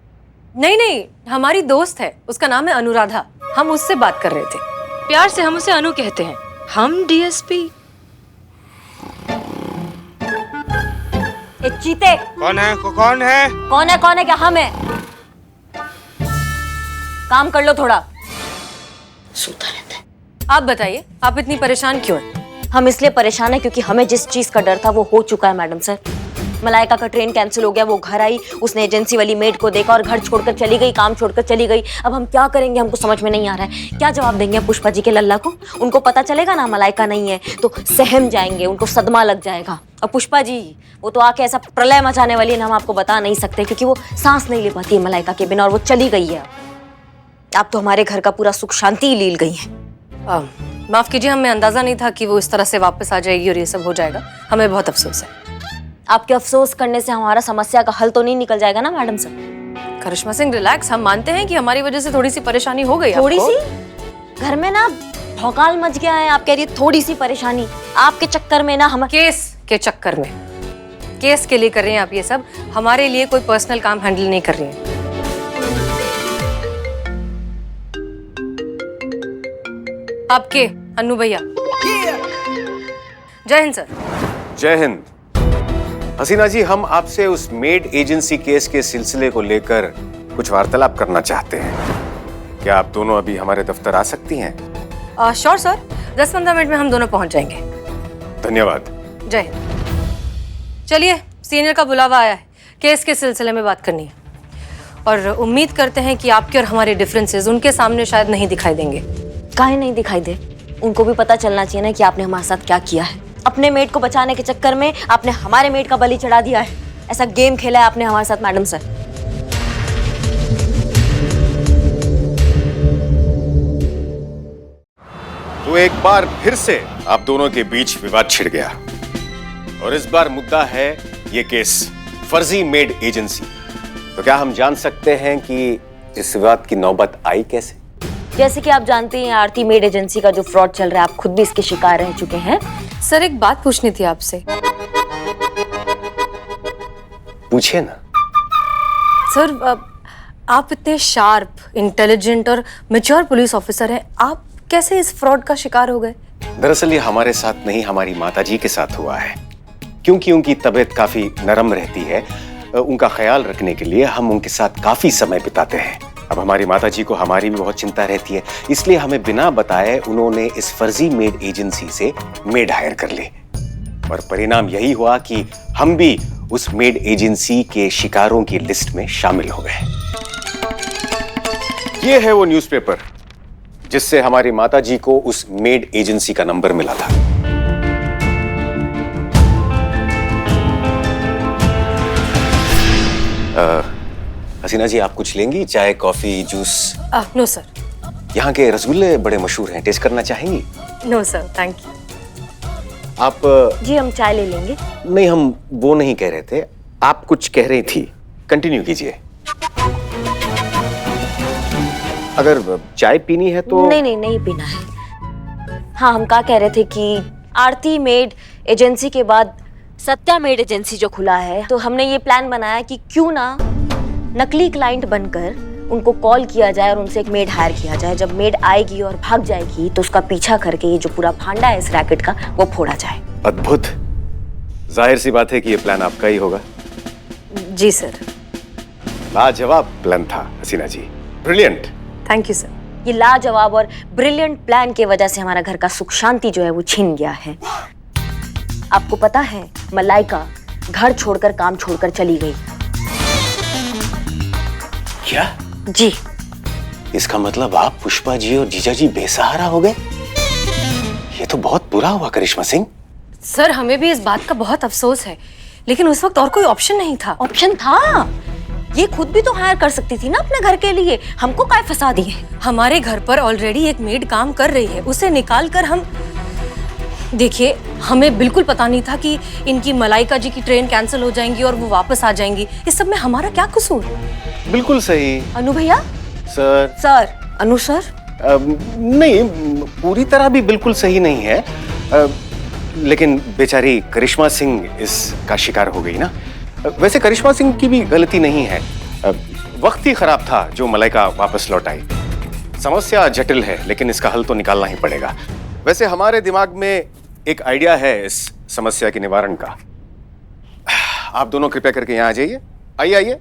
नहीं हमारी दोस्त है, उसका नाम है अनुराधा, हम उससे बात कर रहे थे। प्यार से हम उसे अनु कहते हैं। हम डीएसपी। चीते कौन है? कौन है क्या हम है? काम कर लो थोड़ा। सोता रहता है। आप बताइए, आप इतनी परेशान क्यों हैं? हम इसलिए परेशान है क्योंकि हमें जिस चीज का डर था वो हो चुका है मैडम सर। मलाइका का ट्रेन कैंसिल हो गया, वो घर आई, उसने एजेंसी वाली मेड को देखा और घर छोड़कर चली गई, काम छोड़कर चली गई। अब हम क्या करेंगे, हमको समझ में नहीं आ रहा है। क्या जवाब देंगे पुष्पा जी के लल्ला को? उनको पता चलेगा ना मलाइका नहीं है तो सहम जाएंगे, उनको सदमा लग जाएगा। और पुष्पा जी वो तो आके ऐसा प्रलय मचाने वाली है ना, हम आपको बता नहीं सकते क्योंकि वो सांस नहीं ले पाती है मलाइका के बिना और वो चली गई है। आप तो हमारे घर का पूरा सुख शांति लील गई है। माफ कीजिए, हमें अंदाजा नहीं था कि वो इस तरह से वापस आ जाएगी और ये सब हो जाएगा। हमें बहुत अफसोस है। आपके अफसोस करने से हमारा समस्या का हल तो नहीं निकल जाएगा ना madam sir. Karishma Singh relax, हम मानते हैं कि हमारी वजह से थोड़ी सी परेशानी हो गई। थोड़ी सी? घर में ना भौकाल मच गया है, आप कह रही है थोड़ी सी परेशानी। आपके चक्कर में ना हम केस के चक्कर में, केस के लिए कर रहे हैं आप ये सब, हमारे लिए कोई पर्सनल काम हैंडल नहीं कर रही हैं। आपके अन्नू भैया। जय हिंद सर। जय हिंद। हसीना जी, हम आपसे उस मेड एजेंसी केस के सिलसिले को लेकर कुछ वार्तालाप करना चाहते हैं। क्या आप दोनों अभी हमारे दफ्तर आ सकती हैं? श्योर सर, 10-15 मिनट में हम दोनों पहुंच जाएंगे। धन्यवाद। जय हिंद। चलिए, सीनियर का बुलावा आया है, केस के सिलसिले में बात करनी है और उम्मीद करते हैं कि आपके और हमारे डिफरेंसेस उनके सामने शायद नहीं दिखाई देंगे। काहे नहीं दिखाई दे? उनको भी पता चलना चाहिए ना कि आपने हमारे साथ क्या किया है। अपने मेड को बचाने के चक्कर में आपने हमारे मेड का बलि चढ़ा दिया है। ऐसा गेम खेला है आपने हमारे साथ मैडम सर। तो एक बार फिर से आप दोनों के बीच विवाद छिड़ गया और इस बार मुद्दा है ये केस फर्जी मेड एजेंसी। तो क्या हम जान सकते हैं कि इस विवाद की नौबत आई कैसे? जैसे कि आप जानते हैं आरती मेड एजेंसी का जो फ्रॉड चल रहा है, आप खुद भी इसके शिकार रह चुके हैं। सर एक बात पूछनी थी आपसे। पूछिए ना। सर आप इतने शार्प, इंटेलिजेंट और मैच्योर पुलिस ऑफिसर हैं, आप कैसे इस फ्रॉड का शिकार हो गए? दरअसल ये हमारे साथ नहीं, हमारी माताजी के साथ हुआ है। क्योंकि उनकी तबीयत काफी नरम रहती है, उनका ख्याल रखने के लिए हम उनके साथ काफी समय बिताते हैं। अब हमारी माताजी को हमारी भी बहुत चिंता रहती है, इसलिए हमें बिना बताए उन्होंने इस फर्जी मेड एजेंसी से मेड हायर कर ली और परिणाम यही हुआ कि हम भी उस मेड एजेंसी के शिकारों की लिस्ट में शामिल हो गए। ये है वो न्यूज़पेपर जिससे हमारी माताजी को उस मेड एजेंसी का नंबर मिला था। हसीना जी, आप कुछ लेंगी? चाय, कॉफी, जूस? No sir. यहाँ के रसगुल्ले बड़े मशहूर हैं, टेस्ट करना चाहेंगी? No sir, thank you. आप? जी हम चाय ले लेंगे। नहीं, हम वो नहीं कह रहे थे, आप कुछ कह रही थी, कंटिन्यू कीजिए। अगर चाय पीनी है तो? नहीं पीना है। हाँ, हम क्या कह रहे थे कि आरती मेड एजेंसी के बाद सत्या मेड एजेंसी जो खुला है, तो हमने ये प्लान बनाया कि क्यों ना नकली क्लाइंट बनकर उनको कॉल किया जाए और उनसे एक मेड हायर किया जाए। जब मेड आएगी और भाग जाएगी तो उसका पीछा करके ये जो पूरा फांडा है इस रैकेट का, वो फोड़ा जाए। अद्भुत। जाहिर सी बात है कि ये प्लान आपका ही होगा। जी सर। लाजवाब प्लान था हसीना जी, ब्रिलियंट। Thank you sir. ये लाजवाब और ब्रिलियंट प्लान की वजह से हमारा घर का सुख शांति जो है वो छिन गया है। आपको पता है, मलाइका घर छोड़कर काम छोड़कर चली गई। क्या? जी। इसका मतलब आप, पुष्पा जी और जीजा जी बेसहारा हो गए? ये तो बहुत बुरा हुआ करिश्मा सिंह। सर हमें भी इस बात का बहुत अफसोस है, लेकिन उस वक्त और कोई ऑप्शन नहीं था। ऑप्शन था, ये खुद भी तो हायर कर सकती थी ना अपने घर के लिए, हमको काय फंसा दिए। हमारे घर पर ऑलरेडी एक मेड काम कर रही है, उसे निकाल कर हम, देखिए हमें बिल्कुल पता नहीं था कि इनकी मलाइका जी की ट्रेन कैंसिल हो जाएंगी और वो वापस आ जाएंगी। इस सब में हमारा क्या कसूर? बिल्कुल सही। अनु भैया? सर। सर। अनु सर? नहीं, पूरी तरह भी बिल्कुल सही नहीं है, लेकिन बेचारी करिश्मा सिंह इसका शिकार हो गई ना। वैसे करिश्मा सिंह की भी गलती नहीं है, वक्त ही खराब था जो मलाइका वापस लौट आई। समस्या जटिल है, लेकिन इसका हल तो निकालना ही पड़ेगा। वैसे हमारे दिमाग में एक आइडिया है इस समस्या के निवारण का। आप दोनों कृपया करके यहाँ आ जाइए। आइए।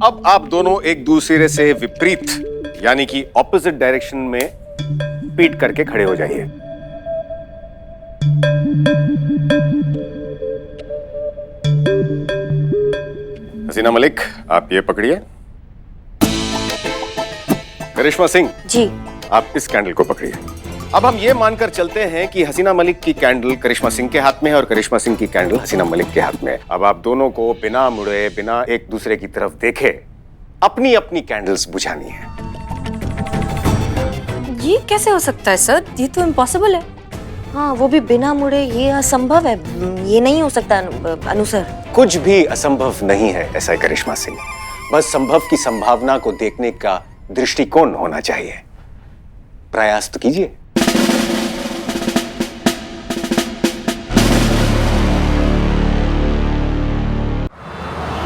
अब आप दोनों एक दूसरे से विपरीत यानी कि ऑपोजिट डायरेक्शन में पीट करके खड़े हो जाइए। हसीना मलिक, आप ये पकड़िए। करिश्मा सिंह जी, आप इस कैंडल को पकड़िए। अब हम ये मानकर चलते हैं कि हसीना मलिक की कैंडल करिश्मा सिंह के हाथ में है और करिश्मा सिंह की कैंडल हसीना मलिक के हाथ में है। अब आप दोनों को बिना मुड़े, बिना एक दूसरे की तरफ देखे अपनी अपनी कैंडल्स बुझानी है। ये कैसे हो सकता है सर? ये तो इम्पॉसिबल है। हाँ, वो भी बिना मुड़े, ये असंभव है, ये नहीं हो सकता अनु सर। कुछ भी असंभव नहीं है ऐसा है करिश्मा सिंह, बस संभव की संभावना को देखने का दृष्टिकोण होना चाहिए। प्रयास तो कीजिए।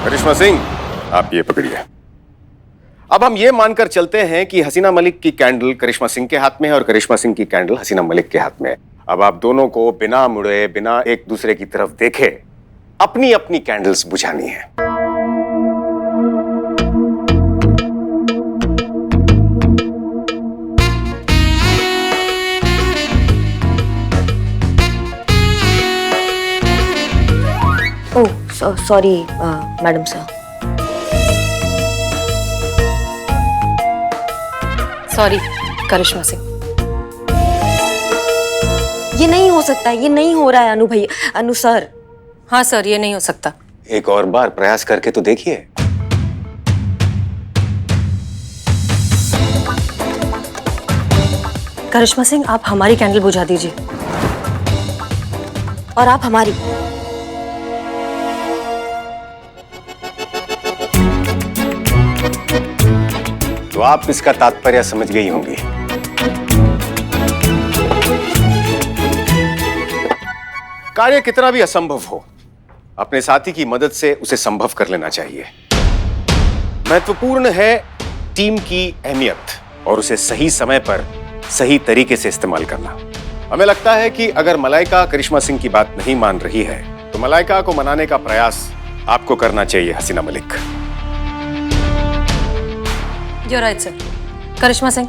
करिश्मा सिंह, आप ये पकड़िए। अब हम ये मानकर चलते हैं कि हसीना मलिक की कैंडल करिश्मा सिंह के हाथ में है और करिश्मा सिंह की कैंडल हसीना मलिक के हाथ में है। अब आप दोनों को बिना मुड़े, बिना एक दूसरे की तरफ देखे अपनी अपनी कैंडल्स बुझानी है। Oh sorry madam sir. Sorry Karishma Singh. ये नहीं हो सकता, ये नहीं हो रहा है अनु भैया, अनु सर। हाँ सर, ये नहीं हो सकता। एक और बार प्रयास करके तो देखिए। करिश्मा सिंह, आप हमारी कैंडल बुझा दीजिए। और आप हमारी। तो आप इसका तात्पर्य समझ गई होंगी। कार्य कितना भी असंभव हो, अपने साथी की मदद से उसे संभव कर लेना चाहिए। महत्वपूर्ण है टीम की अहमियत और उसे सही समय पर सही तरीके से इस्तेमाल करना। हमें लगता है कि अगर मलाइका करिश्मा सिंह की बात नहीं मान रही है तो मलाइका को मनाने का प्रयास आपको करना चाहिए, Hasina Malik. You're right, sir. Karishma Singh,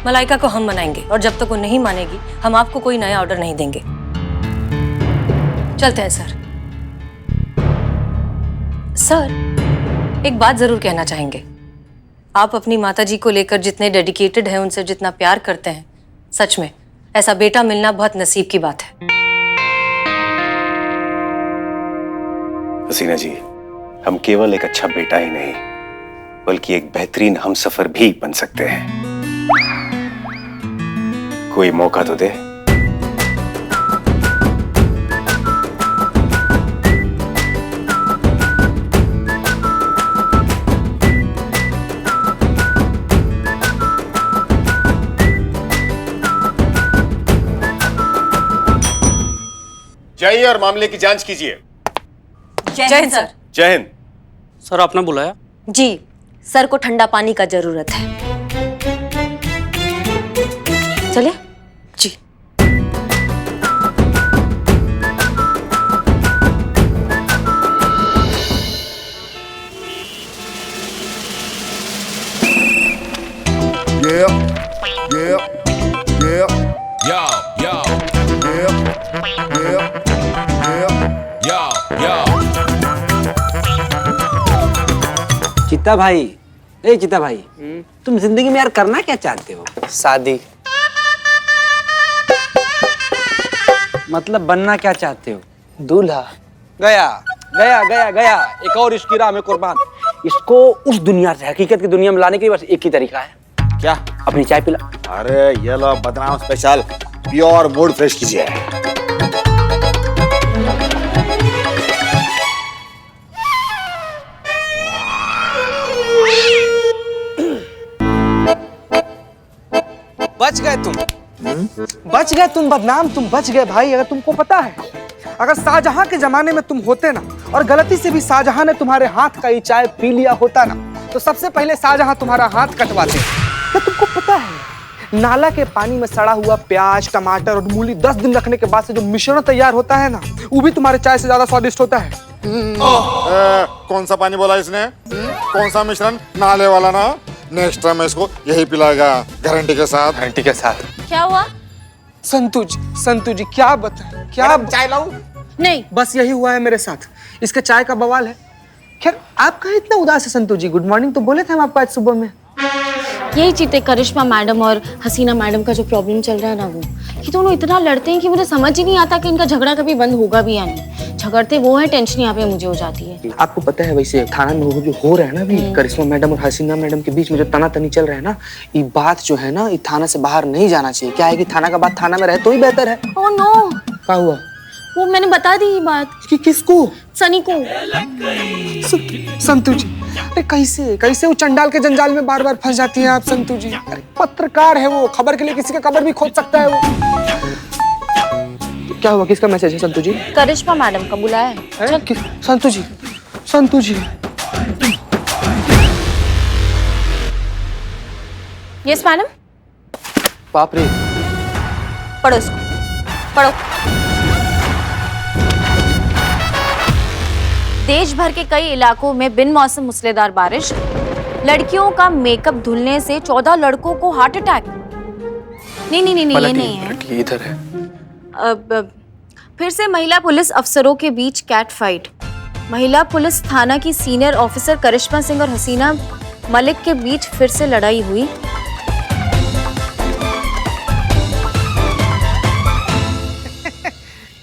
Malaika को हम मनाएंगे और जब तक वो नहीं मानेगी हम आपको कोई नया ऑर्डर नहीं देंगे। चलते हैं सर। सर, एक बात जरूर कहना चाहेंगे। आप अपनी माताजी को लेकर जितने डेडिकेटेड हैं, उनसे जितना प्यार करते हैं, सच में ऐसा बेटा मिलना बहुत नसीब की बात है। हसीना जी, हम केवल एक अच्छा बेटा ही नहीं बल्कि एक बेहतरीन हमसफर भी बन सकते हैं। कोई मौका तो दे। जाइए और मामले की जांच कीजिए। जय हिंद सर। जय हिंद। सर, आपने बुलाया? जी, सर को ठंडा पानी का जरूरत है। चलिए। जी। चित्ता भाई, ए चित्ता भाई, तुम जिंदगी में यार करना क्या चाहते हो? शादी। मतलब बनना क्या चाहते हो? दूल्हा। गया गया गया गया, एक और इसकी राह में कुर्बान। इसको उस दुनिया से हकीकत की दुनिया में लाने के लिए बस एक ही तरीका है। क्या? अपनी चाय पिला। अरे ये लो बदनाम स्पेशल, प्योर मूड फ्रेश कीजिए। बच गए तुम। बच गए तुम बदनाम, तुम बच गए भाई। अगर तुमको पता है, अगर शाहजहां के जमाने में तुम होते ना और गलती से भी शाहजहां ने तुम्हारे हाथ का ये चाय पी लिया होता ना, तो सबसे पहले शाहजहां तुम्हारा हाथ कटवाते। तो तुमको पता है, नाला के पानी में सड़ा हुआ प्याज, टमाटर और मूली 10 दिन रखने के बाद से जो मिश्रण तैयार होता है ना, वो भी तुम्हारे चाय से ज्यादा स्वादिष्ट होता है। कौन सा पानी बोला इसने? कौन सा मिश्रण? नाले वाला ना। नेक्स्ट टाइम मैं इसको यही पिलाएगा, गारंटी के साथ। गारंटी के साथ। क्या हुआ? संतू जी क्या बताएं? क्या चाय लाऊं? नहीं, बस यही हुआ है मेरे साथ। इसके चाय का बवाल है। खैर, आप कहाँ इतना उदास है संतू जी? गुड मॉर्निंग तो बोले थे हम आपको आज सुबह में। यही चीते करिश्मा मैडम और हसीना मैडम का जो प्रॉब्लम चल रहा है ना, वो ये दोनों इतना लड़ते हैं कि मुझे समझ ही नहीं आता कि इनका झगड़ा कभी बंद होगा भी या नहीं। झगड़ते वो है, टेंशन यहाँ पे मुझे हो जाती है। आपको पता है वैसे थाना में वो जो हो रहा है ना अभी, करिश्मा मैडम और हसीना मैडम के बीच में जो तनातनी चल रहा है ना, ये बात जो है ना, ये थाना से बाहर नहीं जाना चाहिए। क्या है कि थाना का बात थाना में रहे तो ही बेहतर है। Oh no. क्या हुआ? वो मैंने बता दी ये बात। कि किसको? सनी को। संतू जी, अरे कैसे कैसे वो चंडाल के जंजाल में बार बार फंस जाती हैं आप संतू जी? अरे पत्रकार है वो, खबर के लिए किसी का कबर भी खोद सकता है वो। क्या हुआ? किसका मैसेज है संतू जी? करिश्मा मैडम का बुलाया है। संतू जी, संतू जी। Yes madam. बाप रे। पढ़ो इसको, पढ़ो। देश भर के कई इलाकों में बिन मौसम मूसलाधार बारिश, लड़कियों का मेकअप धुलने से 14 लड़कों को हार्ट अटैक। नहीं नहीं नहीं, ये नहीं है, इधर है। अब फिर से महिला पुलिस अफसरों के बीच कैट फाइट। महिला पुलिस थाना की सीनियर ऑफिसर करिश्मा सिंह और हसीना मलिक के बीच फिर से लड़ाई हुई।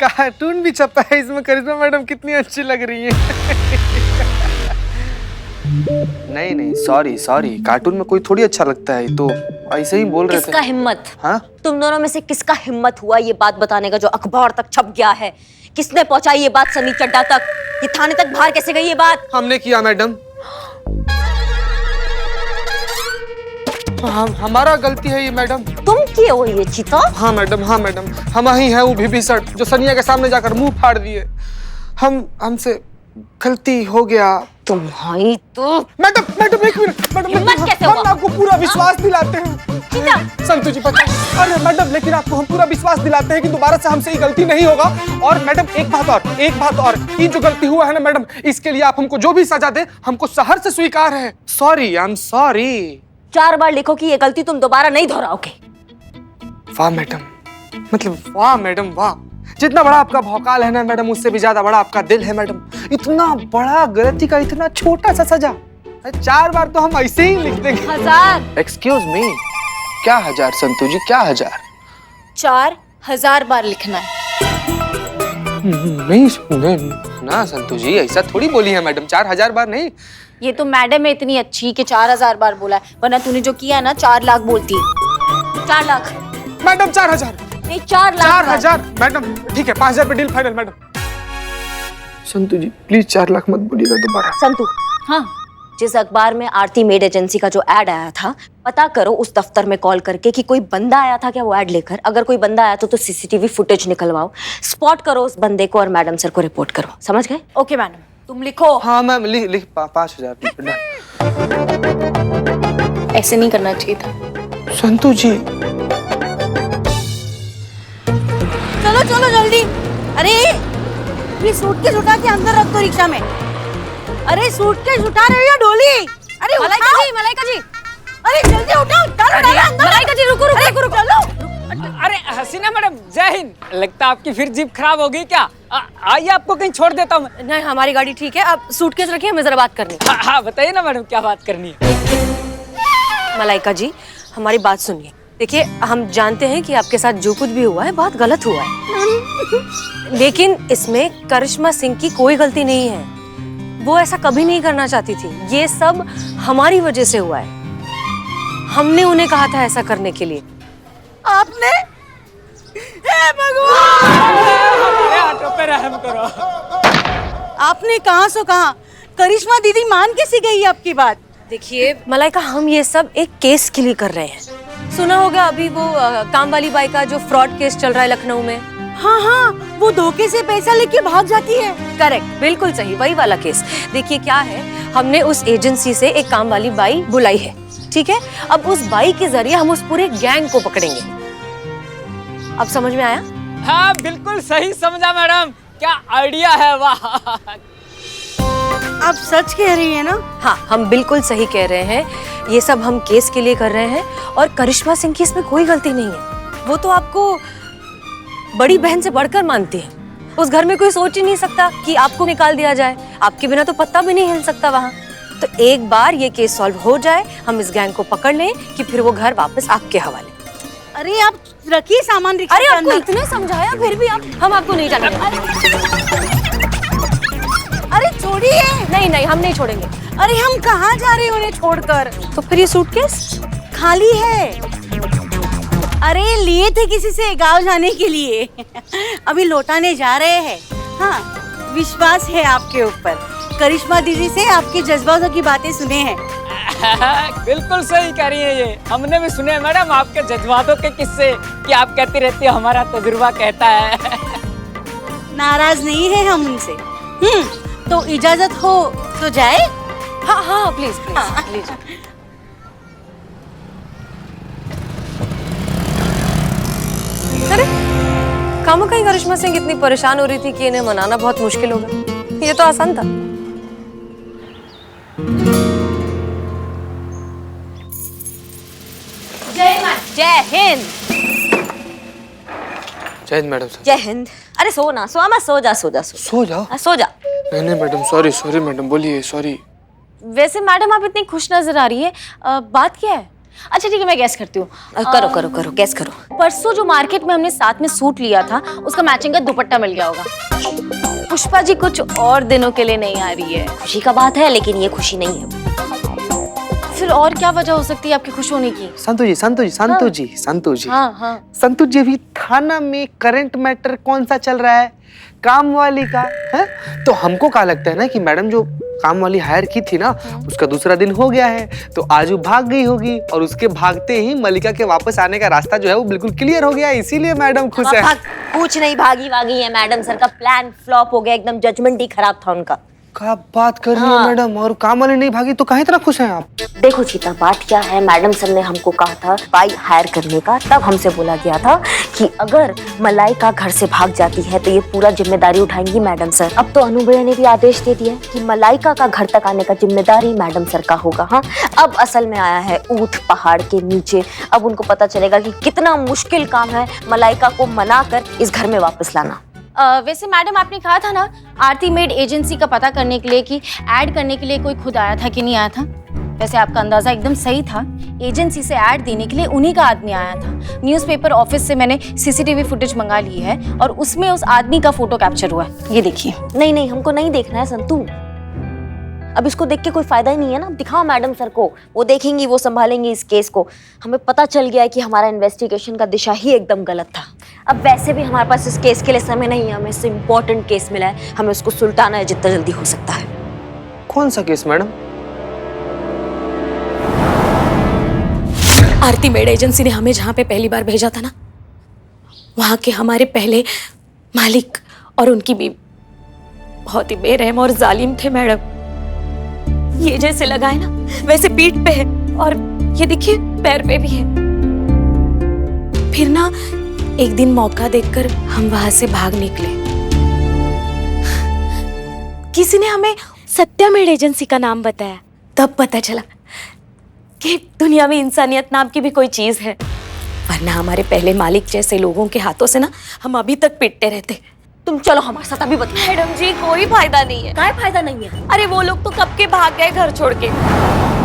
कार्टून भी छपा है इसमें, करिश्मा मैडम कितनी अच्छी लग रही है। नहीं नहीं, सॉरी, कार्टून में कोई थोड़ी अच्छा लगता है। तो ऐसे ही बोल रहे थे। किसका हिम्मत? हाँ? तुम दोनों में से किसका हिम्मत हुआ ये बात बताने का जो अखबार तक छप गया है? किसने पहुंचाई ये बात सनी चड्डा तक? ये थाने तक बाहर कैसे गई ये बात? हमने किया मैडम। हमारा गलती है ये मैडम। तुम किए हो ये चीता? हाँ मैडम, हाँ मैडम, हम ही हैं वो विभीषण जो सनिया के सामने जाकर मुंह फाड़ दिए। हमसे गलती हो गया। तुम्हारी तो मैडम मैडम एक मिनट मैडम, हिम्मत कैसे हम हुआ? आपको पूरा विश्वास दिलाते हैं। संतु जी बता। अरे मैडम लेकिन आपको हम पूरा विश्वास दिलाते हैं कि दोबारा से हमसे ये गलती नहीं होगा। और मैडम एक बात और ये जो गलती हुआ है ना मैडम, इसके लिए आप हमको जो भी सजा दे हमको सहर से स्वीकार है। Sorry, I am sorry. 4 बार लिखो कि ये गलती तुम दोबारा नहीं दोहराओगे। वाह मैडम, मतलब वाह मैडम वाह। जितना बड़ा आपका भौकाल है ना मैडम, उससे भी ज्यादा बड़ा आपका दिल है मैडम। इतना बड़ा गलती का इतना छोटा सा सजा। 4 बार तो हम ऐसे ही लिख देंगे। 1000। एक्सक्यूज मी, क्या 1000 संतु जी, क्या 1000? 4000 बार लिखना है। नहीं ना संतु जी, ऐसा थोड़ी बोली है मैडम। 4000 बार नहीं। ये तो मैडम है इतनी अच्छी कि 4000 बार बोला है, वरना तूने जो किया ना 4 लाख बोलती है। 4 लाख मैडम, 4000 नहीं 4 लाख। 4000 मैडम, ठीक है 5000 पे deal final madam. Santu ji please 4 lakh मत बोलिएगा दोबारा। संतु, हाँ, जिस अखबार में आरती मेड एजेंसी का जो ऐड आया था, पता करो उस दफ्तर में कॉल करके कि कोई बंदा आया था क्या वो ऐड लेकर। अगर कोई बंदा आया तो सीसीटीवी फुटेज निकलवाओ, स्पॉट करो उस बंदे को और मैडम सर को रिपोर्ट करो। समझ गए? ओके मैडम, तुम लिखो। हाँ मैम, लिख 5000। ऐसे नहीं करना चाहिए था। संतु जी चलो चलो जल्दी। अरे ये सूटकेस उठा के अंदर रख दो रिक्शा में। अरे सूटकेस उठा रही हो डोली? अरे मलाइका जी, अरे जल्दी उठाओ, डालो अंदर। मलाइका जी रुको। चलो। अरे हसीना मैडम जय हिंद। लगता है आपकी फिर जीप खराब हो गई क्या? आइए आपको कहीं छोड़ देता हूँ। नहीं, हमारी गाड़ी ठीक है। आप सूटकेस रखिए, हमें जरा बात करनी है। हाँ बताइए ना मैडम, क्या बात करनी है? मलाइका जी, हमारी बात सुनिए। देखिए, हम जानते हैं कि आपके साथ जो कुछ भी हुआ है बहुत गलत हुआ है, लेकिन इसमें करिश्मा सिंह की कोई गलती नहीं है। वो ऐसा कभी नहीं करना चाहती थी। ये सब हमारी वजह से हुआ है। हमने उन्हें कहा था ऐसा करने के लिए। आपने? हे भगवान, हमारे ऑटो पे रहम करो। आपने कहाँ सो कहा? करिश्मा दीदी मान कैसी गई आपकी बात? देखिए मलाइका, हम ये सब एक केस के लिए कर रहे हैं। सुना होगा अभी वो काम वाली बाई का जो फ्रॉड केस चल रहा है लखनऊ में। हाँ हाँ, वो धोखे से पैसा लेके भाग जाती है। करेक्ट, बिल्कुल सही, वही वाला केस। देखिए क्या है, हमने उस एजेंसी से एक काम वाली बाई बुलाई है, ठीक है? अब उस बाई के जरिए हम उस पूरे गैंग को पकड़ेंगे। अब समझ में आया? हाँ बिल्कुल सही समझा मैडम, क्या आइडिया है, वाह। आप सच कह रही है ना? हाँ, हम बिल्कुल सही कह रहे हैं। ये सब हम केस के लिए कर रहे हैं और करिश्मा सिंह की इसमें कोई गलती नहीं है। वो तो आपको बड़ी बहन से बढ़कर मानती है। उस घर में कोई सोच ही नहीं सकता कि आपको निकाल दिया जाए। आपके बिना तो पत्ता भी नहीं हिल सकता वहाँ। तो एक बार ये केस सॉल्व हो जाए, हम इस गैंग को पकड़ लें कि फिर वो घर वापस आपके हवाले। अरे आप रखिए सामान रिक्शा अरे के आपको अंदर। इतने समझाया फिर भी हम आपको नहीं जाने अरे छोड़िए। नहीं, हम नहीं छोड़ेंगे। अरे हम कहाँ जा रहे हैं उन्हें छोड़कर? तो फिर ये सूटकेस खाली है। अरे लिए थे किसी से गांव जाने के लिए, अभी लौटाने जा रहे हैं। हाँ, विश्वास है आपके ऊपर। करिश्मा दीदी से आपके जज्बातों की बातें सुने हैं। बिल्कुल सही कह रही है ये, हमने भी सुने हैं मैडम आपके जज्बातों के किस्से कि आप कहती रहती है हमारा तजुर्बा कहता है। नाराज नहीं है हम उनसे। तो इजाजत हो तो जाए? हाँ प्लीज लीजिए। अरे कामों कहीं करिश्मा सिंह इतनी परेशान हो रही थी कि इन्हें मनाना बहुत मुश्किल होगा। ये तो आसान था। जय हिंद। जय हिंद मैडम। जय हिंद। अरे सो ना, सो मत, सो जा। सो जाओ। सो जा। नहीं मैडम, सॉरी मैडम, बोलिए सॉरी। वैसे मैडम आप इतनी खुश नजर आ रही है, बात क्या है? अच्छा ठीक है, मैं गैस करती हूँ। करो गैस करो। परसों जो मार्केट में हमने साथ में सूट लिया था, उसका मैचिंग का दुपट्टा मिल गया होगा। पुष्पा जी कुछ और दिनों के लिए नहीं आ रही है। खुशी का बात है, लेकिन ये खुशी नहीं है। फिर और क्या वजह हो सकती है आपकी खुश होने की? संतु जी, संतु जी, संतु जी, संतु जी, हाँ। संतु जी, अभी थाना में करंट मैटर कौन सा चल रहा है? काम वाली का है। तो हमको क्या लगता है ना कि मैडम जो काम वाली हायर की थी ना, उसका दूसरा दिन हो गया है, तो आज वो भाग गई होगी और उसके भागते ही मलिका के वापस आने का रास्ता जो है वो बिल्कुल क्लियर हो गया, इसीलिए मैडम खुश है। कुछ नहीं भागी वागी है मैडम सर का प्लान फ्लॉप हो गया, एकदम जजमेंट ही खराब था उनका। क्या बात कर रही है मैडम? और काम वाली नहीं भागी तो कहाँ इतना खुश हैं आप? देखो चीता, बात क्या है, मैडम सर ने हमको कहा था बाई हायर करने का, तब हमसे बोला गया था कि अगर मलाइका घर से भाग जाती है तो ये पूरा जिम्मेदारी उठाएंगी मैडम सर। अब तो अनु भैया ने भी आदेश दे दिया कि मलाइका का घर तक आने का जिम्मेदारी मैडम सर का होगा। हाँ, अब असल में आया है ऊंट पहाड़ के नीचे। अब उनको पता चलेगा कि कितना मुश्किल काम है मलाइका को मना कर इस घर में वापस लाना। वैसे मैडम आपने कहा था ना आरती मेड एजेंसी का पता करने के लिए कि ऐड करने के लिए कोई खुद आया था कि नहीं आया था? वैसे आपका अंदाजा एकदम सही था। एजेंसी से ऐड देने के लिए उन्हीं का आदमी आया था। न्यूज़पेपर ऑफिस से मैंने सीसीटीवी फुटेज मंगा ली है और उसमें उस आदमी का फोटो कैप्चर हुआ है, ये देखिए। नहीं, हमको नहीं देखना है संतू, अब इसको देख के कोई फायदा ही नहीं है ना। दिखाओ मैडम सर को, वो देखेंगी, वो संभालेंगी इस केस को। हमें पता चल गया है कि हमारा इन्वेस्टिगेशन का दिशा ही एकदम गलत था। अब वैसे भी हमारे पास इस केस के लिए समय नहीं है, हमें इससे इम्पोर्टेंट केस मिला है, हमें उसको सुलटाना है जितना जल्दी हो सकता है। कौन सा केस मैडम? आरती मेड एजेंसी ने हमें जहाँ पे पहली बार भेजा था ना, वहाँ के हमारे पहले मालिक और उनकी बीवी बहुत ही बेरहम और जालिम थे मैडम। ये जैसे लगा है ना वैसे पीठ पे है और ये देखिए पैर पे भी है। फिर ना एक दिन मौका देखकर हम वहां से भाग निकले। किसी ने हमें सत्या मेड एजेंसी का नाम बताया, तब पता चला कि दुनिया में इंसानियत नाम की भी कोई चीज है, वरना हमारे पहले मालिक जैसे लोगों के हाथों से ना हम अभी तक पिटते रहते। तुम चलो हमारे साथ अभी बताओ। मैडम जी कोई फायदा नहीं है। क्या फायदा नहीं है? अरे वो लोग तो कब के भाग गए घर छोड़ के।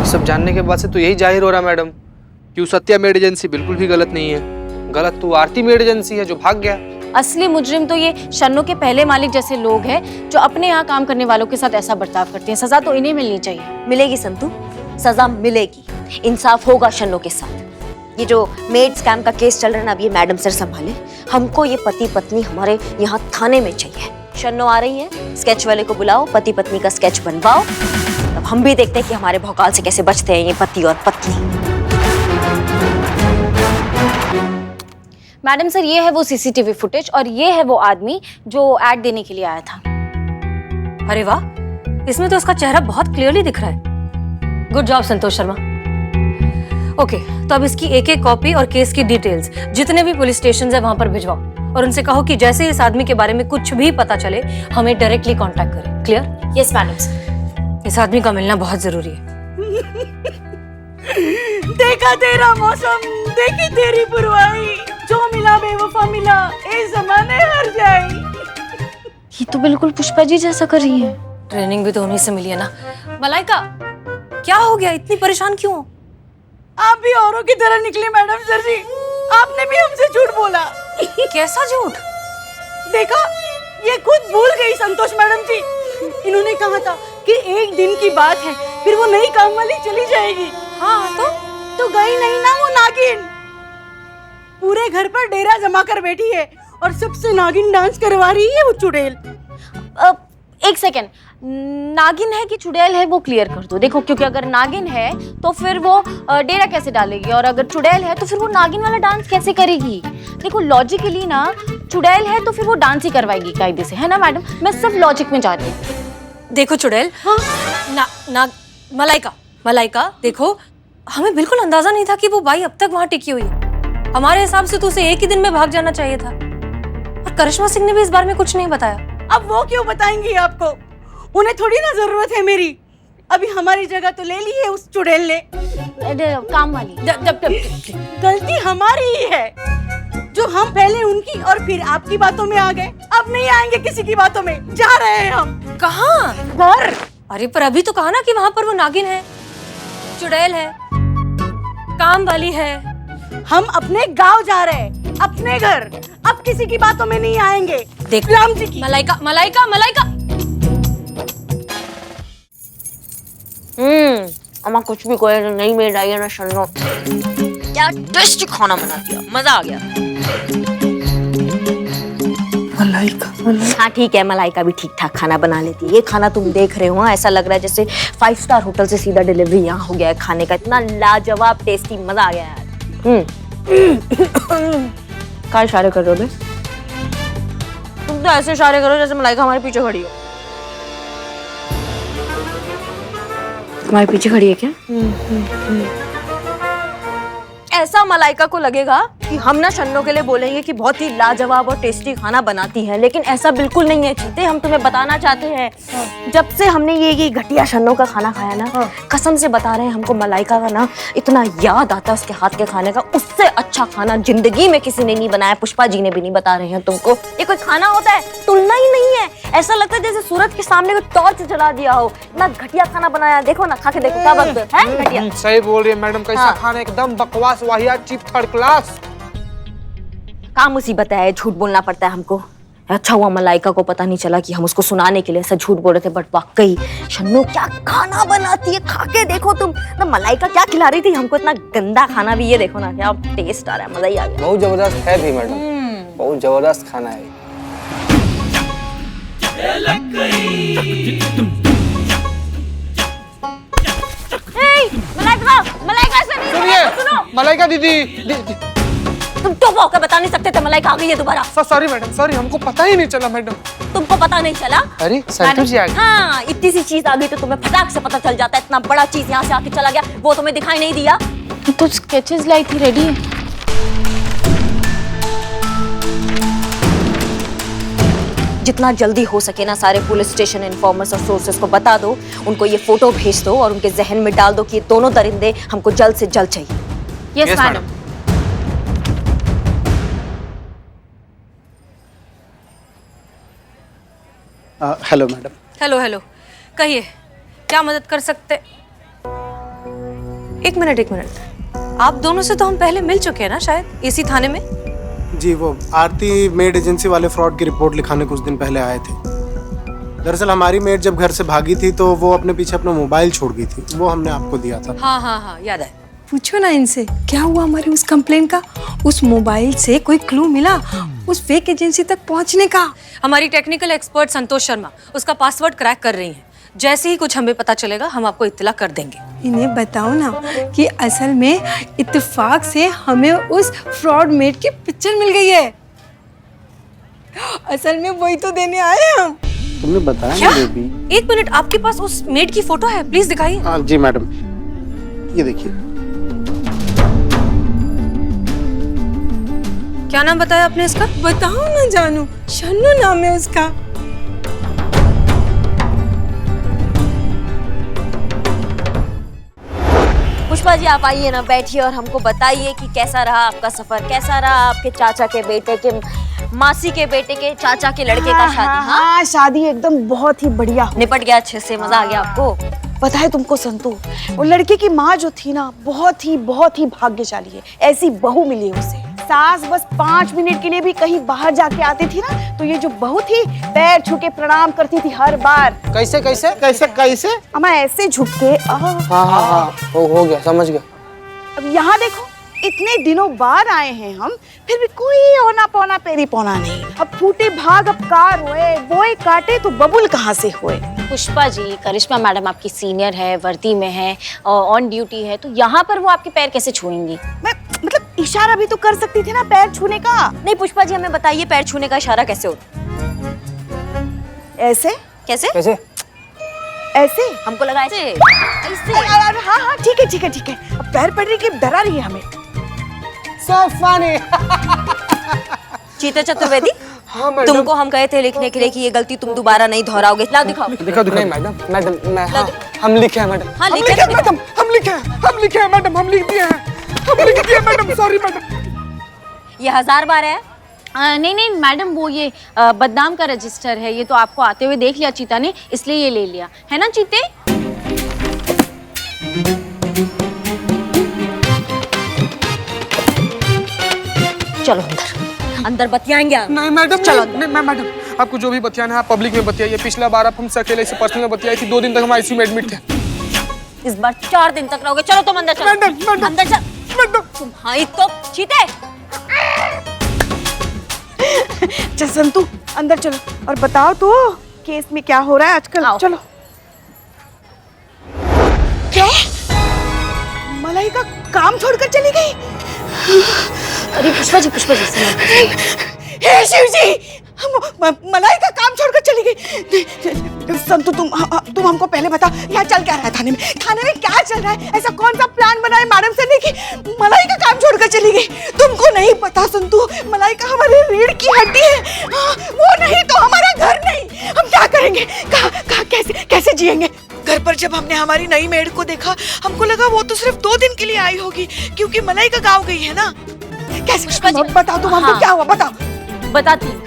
सब जानने के बाद से तो यही जाहिर हो रहा मैडम कि वो सत्या मेड एजेंसी बिल्कुल भी गलत नहीं है। गलत तो आरती मेड एजेंसी है जो भाग गया। असली मुजरिम तो ये शन्नो के पहले मालिक जैसे लोग हैं जो अपने यहाँ काम करने वालों के साथ ऐसा बर्ताव करते हैं। सजा तो इन्हें मिलनी चाहिए। मिलेगी संतू, सजा मिलेगी, इंसाफ होगा शन्नो के साथ। ये जो मेड स्कैम का केस चल रहा है ना, अब ये मैडम सर संभाले। हमको ये पति पत्नी हमारे यहाँ थाने में चाहिए। शन्नो आ रही है, स्केच वाले को बुलाओ, पति पत्नी का स्केच बनवाओ, तब हम भी देखते हैं कि हमारे भौकाल से कैसे बचते हैं ये पति और पत्नी। मैडम सर, ये है वो सीसीटीवी फुटेज और ये है वो आदमी जो ऐड देने के लिए आया था। अरे वाह, इसमें तो उसका चेहरा बहुत क्लियरली दिख रहा है। Good job Santosh Sharma. Okay, तो अब इसकी एक एक कॉपी और केस की डिटेल्स जितने भी पुलिस स्टेशन है वहां पर भिजवाओ और उनसे कहो कि जैसे इस आदमी के बारे में कुछ भी पता चले हमें डायरेक्टली कांटेक्ट करें। क्लियर? Yes madam sir. इस आदमी का मिलना बहुत जरूरी है। देखा तेरा मौसम, देखी तेरी पुरवाई, जो मिला बेवफा मिला, ए जमाने हर जाए। ये तो बिल्कुल पुष्पा जी जैसा कर रही है। ट्रेनिंग भी तो उन्हीं से मिली है ना। मलाइका, क्या हो गया, इतनी परेशान क्यों? आप भी औरों की तरह निकली मैडम सर जी, आपने भी हमसे झूठ बोला। कैसा झूठ? देखा, ये खुद भूल गई संतोष मैडम जी। इन्होंने कहा था कि एक दिन की बात है, फिर वो नई काम वाली चली जाएगी। हाँ तो गई नहीं ना वो नागिन। पूरे घर पर डेरा जमा कर बैठी है और सबसे नागिन डांस करवा रही है वो चुड़ैल। एक सेकेंड, नागिन है कि चुड़ैल है वो क्लियर कर दो। देखो, क्योंकि अगर नागिन है तो फिर वो डेरा कैसे डालेगी और अगर चुड़ैल है तो फिर वो नागिन वाला डांस कैसे करेगी? देखो लॉजिकली ना, चुड़ैल है तो फिर वो डांस ही करवाएगी कायदे से, है ना मैडम? मैं सिर्फ लॉजिक में जा रही हूँ। देखो चुड़ैल, हाँ? मलाइका देखो, हमें बिल्कुल अंदाजा नहीं था कि वो बाई अब तक वहां टिकी हुई है। हमारे हिसाब से तो उसे एक ही दिन में भाग जाना चाहिए था। और करिश्मा सिंह ने भी इस बारे में कुछ नहीं बताया। अब वो क्यों बताएंगी आपको? उन्हें थोड़ी ना जरूरत है मेरी। अभी हमारी जगह तो ले ली है उस चुड़ैल ने। काम वाली गलती हमारी ही है, जो हम पहले उनकी और फिर आपकी बातों में आ गए। अब नहीं आएंगे किसी की बातों में। जा रहे हैं हम। कहाँ? घर। अरे पर अभी तो कहा ना कि वहाँ पर वो नागिन है, चुड़ैल है, काम वाली है। हम अपने गांव जा रहे हैं, अपने घर। अब किसी की बातों में नहीं आएंगे। देख राम जी की। मलाइका। अम्मा कुछ भी कोई नहीं मेड आई है ना शन्नो, क्या टेस्टी खाना बना दिया, मजा आ गया। मलाइका हाँ ठीक है, मलाइका भी ठीक ठाक खाना बना लेती है। ये खाना तुम देख रहे हो, ऐसा लग रहा है जैसे 5 स्टार होटल से सीधा डिलीवरी यहाँ हो गया है खाने का। इतना लाजवाब टेस्टी, मजा आ गया यार। क्या इशारे कर रहे हो बे? तुम तो ऐसे इशारे करो जैसे मलाइका हमारे पीछे खड़ी हो। तुम्हारे पीछे खड़ी है क्या? ऐसा मलाइका को लगेगा कि हम ना शन्नो के लिए बोलेंगे कि बहुत ही लाजवाब और टेस्टी खाना बनाती है, लेकिन ऐसा बिल्कुल नहीं है चीते। हम तुम्हें बताना चाहते हैं, जब से हमने ये घटिया शन्नो का खाना खाया ना, कसम से बता रहे हैं, हमको मलाइका का ना इतना याद आता है उसके हाथ के खाने का। उससे अच्छा खाना जिंदगी में किसी ने नहीं बनाया, पुष्पा जी ने भी नहीं। बता रहे हैं तुमको, ये कोई खाना होता है? तुलना ही नहीं है। ऐसा लगता है जैसे सूरज के सामने कोई टॉर्च जला दिया हो। इतना घटिया खाना बनाया, देखो ना, खा के देखो क्या बात है। घटिया सही बोल रही है मैडम, कैसा खाना, एकदम बकवास, वाहियात, चीप, थर्ड क्लास। क्या मुसीबत है, झूठ बोलना पड़ता है हमको। अच्छा हुआ मलाइका को पता नहीं चला कि हम उसको सुनाने के लिए ऐसा झूठ बोल रहे थे, बट वाकई शन्नो क्या खाना बनाती है, खा के देखो तुम। ना मलाइका क्या खिला रही थी हमको, इतना गंदा खाना भी। ये देखो ना क्या टेस्ट आ रहा है, मजा ही आ गया। बहुत जबरदस्त है भी मैडम, बहुत जबरदस्त खाना है। मलाइका, मलाइका ऐसे नहीं, सुनो मलाइका दीदी, तुम तो होकर बता नहीं सकते थे मलाइका आ गई है दोबारा। सॉरी मैडम, सॉरी, हमको पता ही नहीं चला मैडम। तुमको पता नहीं चला? अरे संतोष जी आ गए। हाँ, इतनी सी चीज आ गई तो तुम्हें फटाक से पता चल जाता है। इतना बड़ा चीज यहाँ से आके चला गया, वो तुम्हें दिखाई नहीं दिया? तो स्केचेस लाई थी, रेडी है। जितना जल्दी हो सके ना सारे पुलिस स्टेशन इन्फॉर्मर्स और सोर्सेस को बता दो, उनको ये फोटो भेज दो और उनके जहन में डाल दो कि ये दोनों दरिंदे हमको जल्द से जल्द चाहिए। Yes madam. Hello madam. Hello hello, कहिए क्या मदद कर सकते? एक मिनट, आप दोनों से तो हम पहले मिल चुके हैं ना शायद, इसी थाने में। जी, वो आरती मेड एजेंसी वाले फ्रॉड की रिपोर्ट लिखाने कुछ दिन पहले आए थे। दरअसल हमारी मेड जब घर से भागी थी तो वो अपने पीछे अपना मोबाइल छोड़ गई थी, वो हमने आपको दिया था। हाँ, याद है। पूछो ना इनसे क्या हुआ हमारी उस कंप्लेन का। उस मोबाइल से कोई क्लू मिला उस फेक एजेंसी तक पहुंचने का? हमारी टेक्निकल एक्सपर्ट संतोष शर्मा उसका पासवर्ड क्रैक कर रही हैं। जैसे ही कुछ हमें पता चलेगा हम आपको इत्तला कर देंगे। इन्हें बताओ ना कि असल में इत्तेफाक से हमें उस फ्रॉड मेड की पिक्चर मिल गई है। असल में वही तो देने आए हैं हम। तुमने बताया क्या? ना बेबी। एक मिनट, आपके पास उस मेड की फोटो है? प्लीज दिखाइए। हाँ जी मैडम, ये देखिए। क्या नाम बताया आपने इसका? बताओ ना जानू, शन्नू नाम है उसका। पुष्पा जी आप आइए ना, बैठिए और हमको बताइए कि कैसा रहा आपका सफर, कैसा रहा आपके चाचा के बेटे के, मासी के बेटे के चाचा के लड़के का शादी। हाँ, शादी एकदम बहुत ही बढ़िया निपट गया अच्छे से, मजा आ गया आपको? पता है तुमको संतू, वो लड़के की माँ जो थी ना, बहुत ही भाग्यशाली है। ऐसी बहू मिली है उसे। सास बस 5 मिनट के लिए भी कहीं बाहर जाके आती थी ना, तो ये जो बहू थी पैर छू के प्रणाम करती थी हर बार। कैसे कैसे कैसे कैसे? अम्मा ऐसे झुक के हाँ, हो गया, समझ गया। अब यहाँ देखो, इतने दिनों बाद आए हैं हम, फिर भी कोई औना पौना पेरी पौना नहीं। अब फूटे भाग अब कार हुए, बोए काटे तो बबुल कहाँ से हुए। पुष्पा जी, करिश्मा मैडम आपकी सीनियर है, वर्दी में है, ऑन ड्यूटी है, तो यहाँ पर वो आपके पैर कैसे छुएंगी? मैं मतलब इशारा भी तो कर सकती थी ना पैर छूने का। नहीं पुष्पा जी, हमें बताइए पैर छूने का इशारा कैसे होता? ऐसे? कैसे? कैसे? ऐसे? हमको लगा ऐसे। हाँ, ठीक है। अब पैर पड़ने की डरा रही है हमें। So funny। चीता चतुर्वेदी, हाँ मैडम। तुमको हम कहे थे लिखने के लिए कि ये गलती तुम दोबारा नहीं दोहराओगे। लाओ दिखाओ। दिखाओ। नहीं मैडम, हम लिखे हैं मैडम। हाँ लिखे हैं मैडम, हम लिखे हैं मैडम, हम लिख दिए हैं मैडम, सॉरी मैडम। ये 1000 बार है। नहीं मैडम, वो ये बदनाम का रजिस्टर है, ये तो आपको आते हुए देख लिया चीता ने, इसलिए ये ले लिया है ना चीते। चलो अंदर बतियाएंगे। नहीं मैडम, चलो नहीं मैडम, आपको जो भी बतियाना है आप पब्लिक में बतियाइए। पिछला बार आप हमसे अकेले से पर्सनल में बतियाई थी, 2 दिन तक हम आईसीयू में एडमिट थे। इस बार 4 दिन तक रहोगे। चलो तुम अंदर चलो। अंदर चल। तुम्हारी तो चीते। चल संतू अंदर चलो और बताओ तो केस में क्या हो रहा है आजकल। चलो। क्या मलाइका काम छोड़कर चली गई? अरे पुष्पा जी हे शिव जी, मलाइका काम छोड़कर चली गई। संतू तुम हमको पहले बताओ यहाँ चल क्या रहा है थाने में? थाने में क्या चल रहा है? ऐसा कौन सा प्लान बना है मैडम सर ने कि मलाइका काम छोड़कर चली गई? तुमको नहीं पता संतू, मलाइका हमारे रीढ़ की हड्डी है। वो नहीं तो हमारा घर नहीं। हम क्या करेंगे? कहाँ कैसे जिएंगे? घर पर जब हमने हमारी नई मेड को देखा, हमको लगा वो तो सिर्फ 2 दिन के लिए आई होगी, क्योंकि मलाइका गाँव गई है ना। कैसे बताओ तुम हमको क्या हुआ? बताओ। बताती हूँ।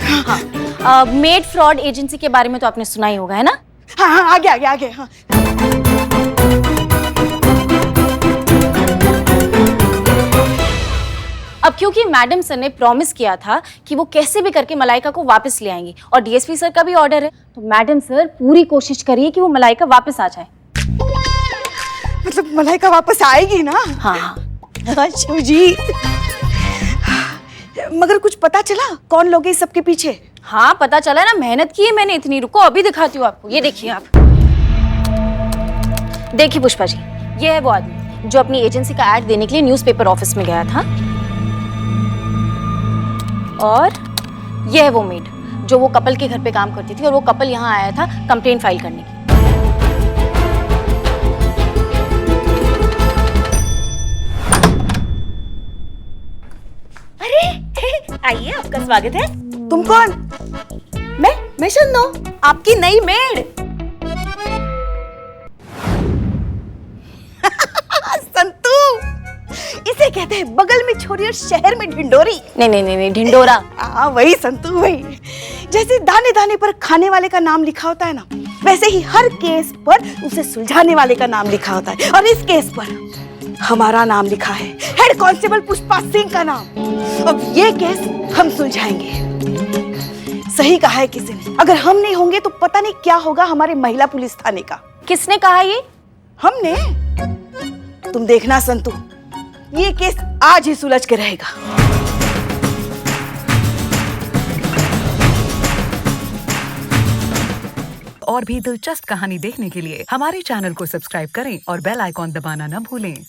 हाँ, मेड फ्रॉड एजेंसी के बारे में तो आपने सुना ही होगा, है ना? हाँ, आगे। हाँ। अब क्योंकि मैडम सर ने प्रॉमिस किया था कि वो कैसे भी करके मलाइका को वापस ले आएंगी और डीएसपी सर का भी ऑर्डर है, तो मैडम सर पूरी कोशिश करिए कि वो मलाइका वापस आ जाए। मतलब मलाइका वापस आएगी ना? हाँ। शिव जी, मगर कुछ पता चला कौन लोग हैं इस सबके पीछे? हाँ पता चला ना, मेहनत की है मैंने इतनी। रुको अभी दिखाती हूँ आपको। ये देखिए आप। देखिए पुष्पा जी, ये है वो आदमी जो अपनी एजेंसी का ऐड देने के लिए न्यूज़पेपर ऑफिस में गया था, और ये है वो मेड जो वो कपल के घर पे काम करती थी, और वो कपल यहाँ आया था कंप्लेंट फाइल करने की। आइए, आपका स्वागत है। तुम कौन? मैं शंदो, आपकी नई मेड। संतू, इसे कहते हैं बगल में छोरी और शहर में ढिंडोरी। नहीं ढिंडोरा। हाँ वही संतू, वही। जैसे दाने दाने पर खाने वाले का नाम लिखा होता है ना, वैसे ही हर केस पर उसे सुलझाने वाले का नाम लिखा होता है। और इस केस पर हमारा नाम लिखा है, हेड कांस्टेबल पुष्पा सिंह का नाम। अब ये केस हम सुलझाएंगे। सही कहा है किसी ने, अगर हम नहीं होंगे तो पता नहीं क्या होगा हमारे महिला पुलिस थाने का। किसने कहा ये? हमने। तुम देखना संतू, ये केस आज ही सुलझ के रहेगा। और भी दिलचस्प कहानी देखने के लिए हमारे चैनल को सब्सक्राइब करें और बेल आइकॉन दबाना न भूलें।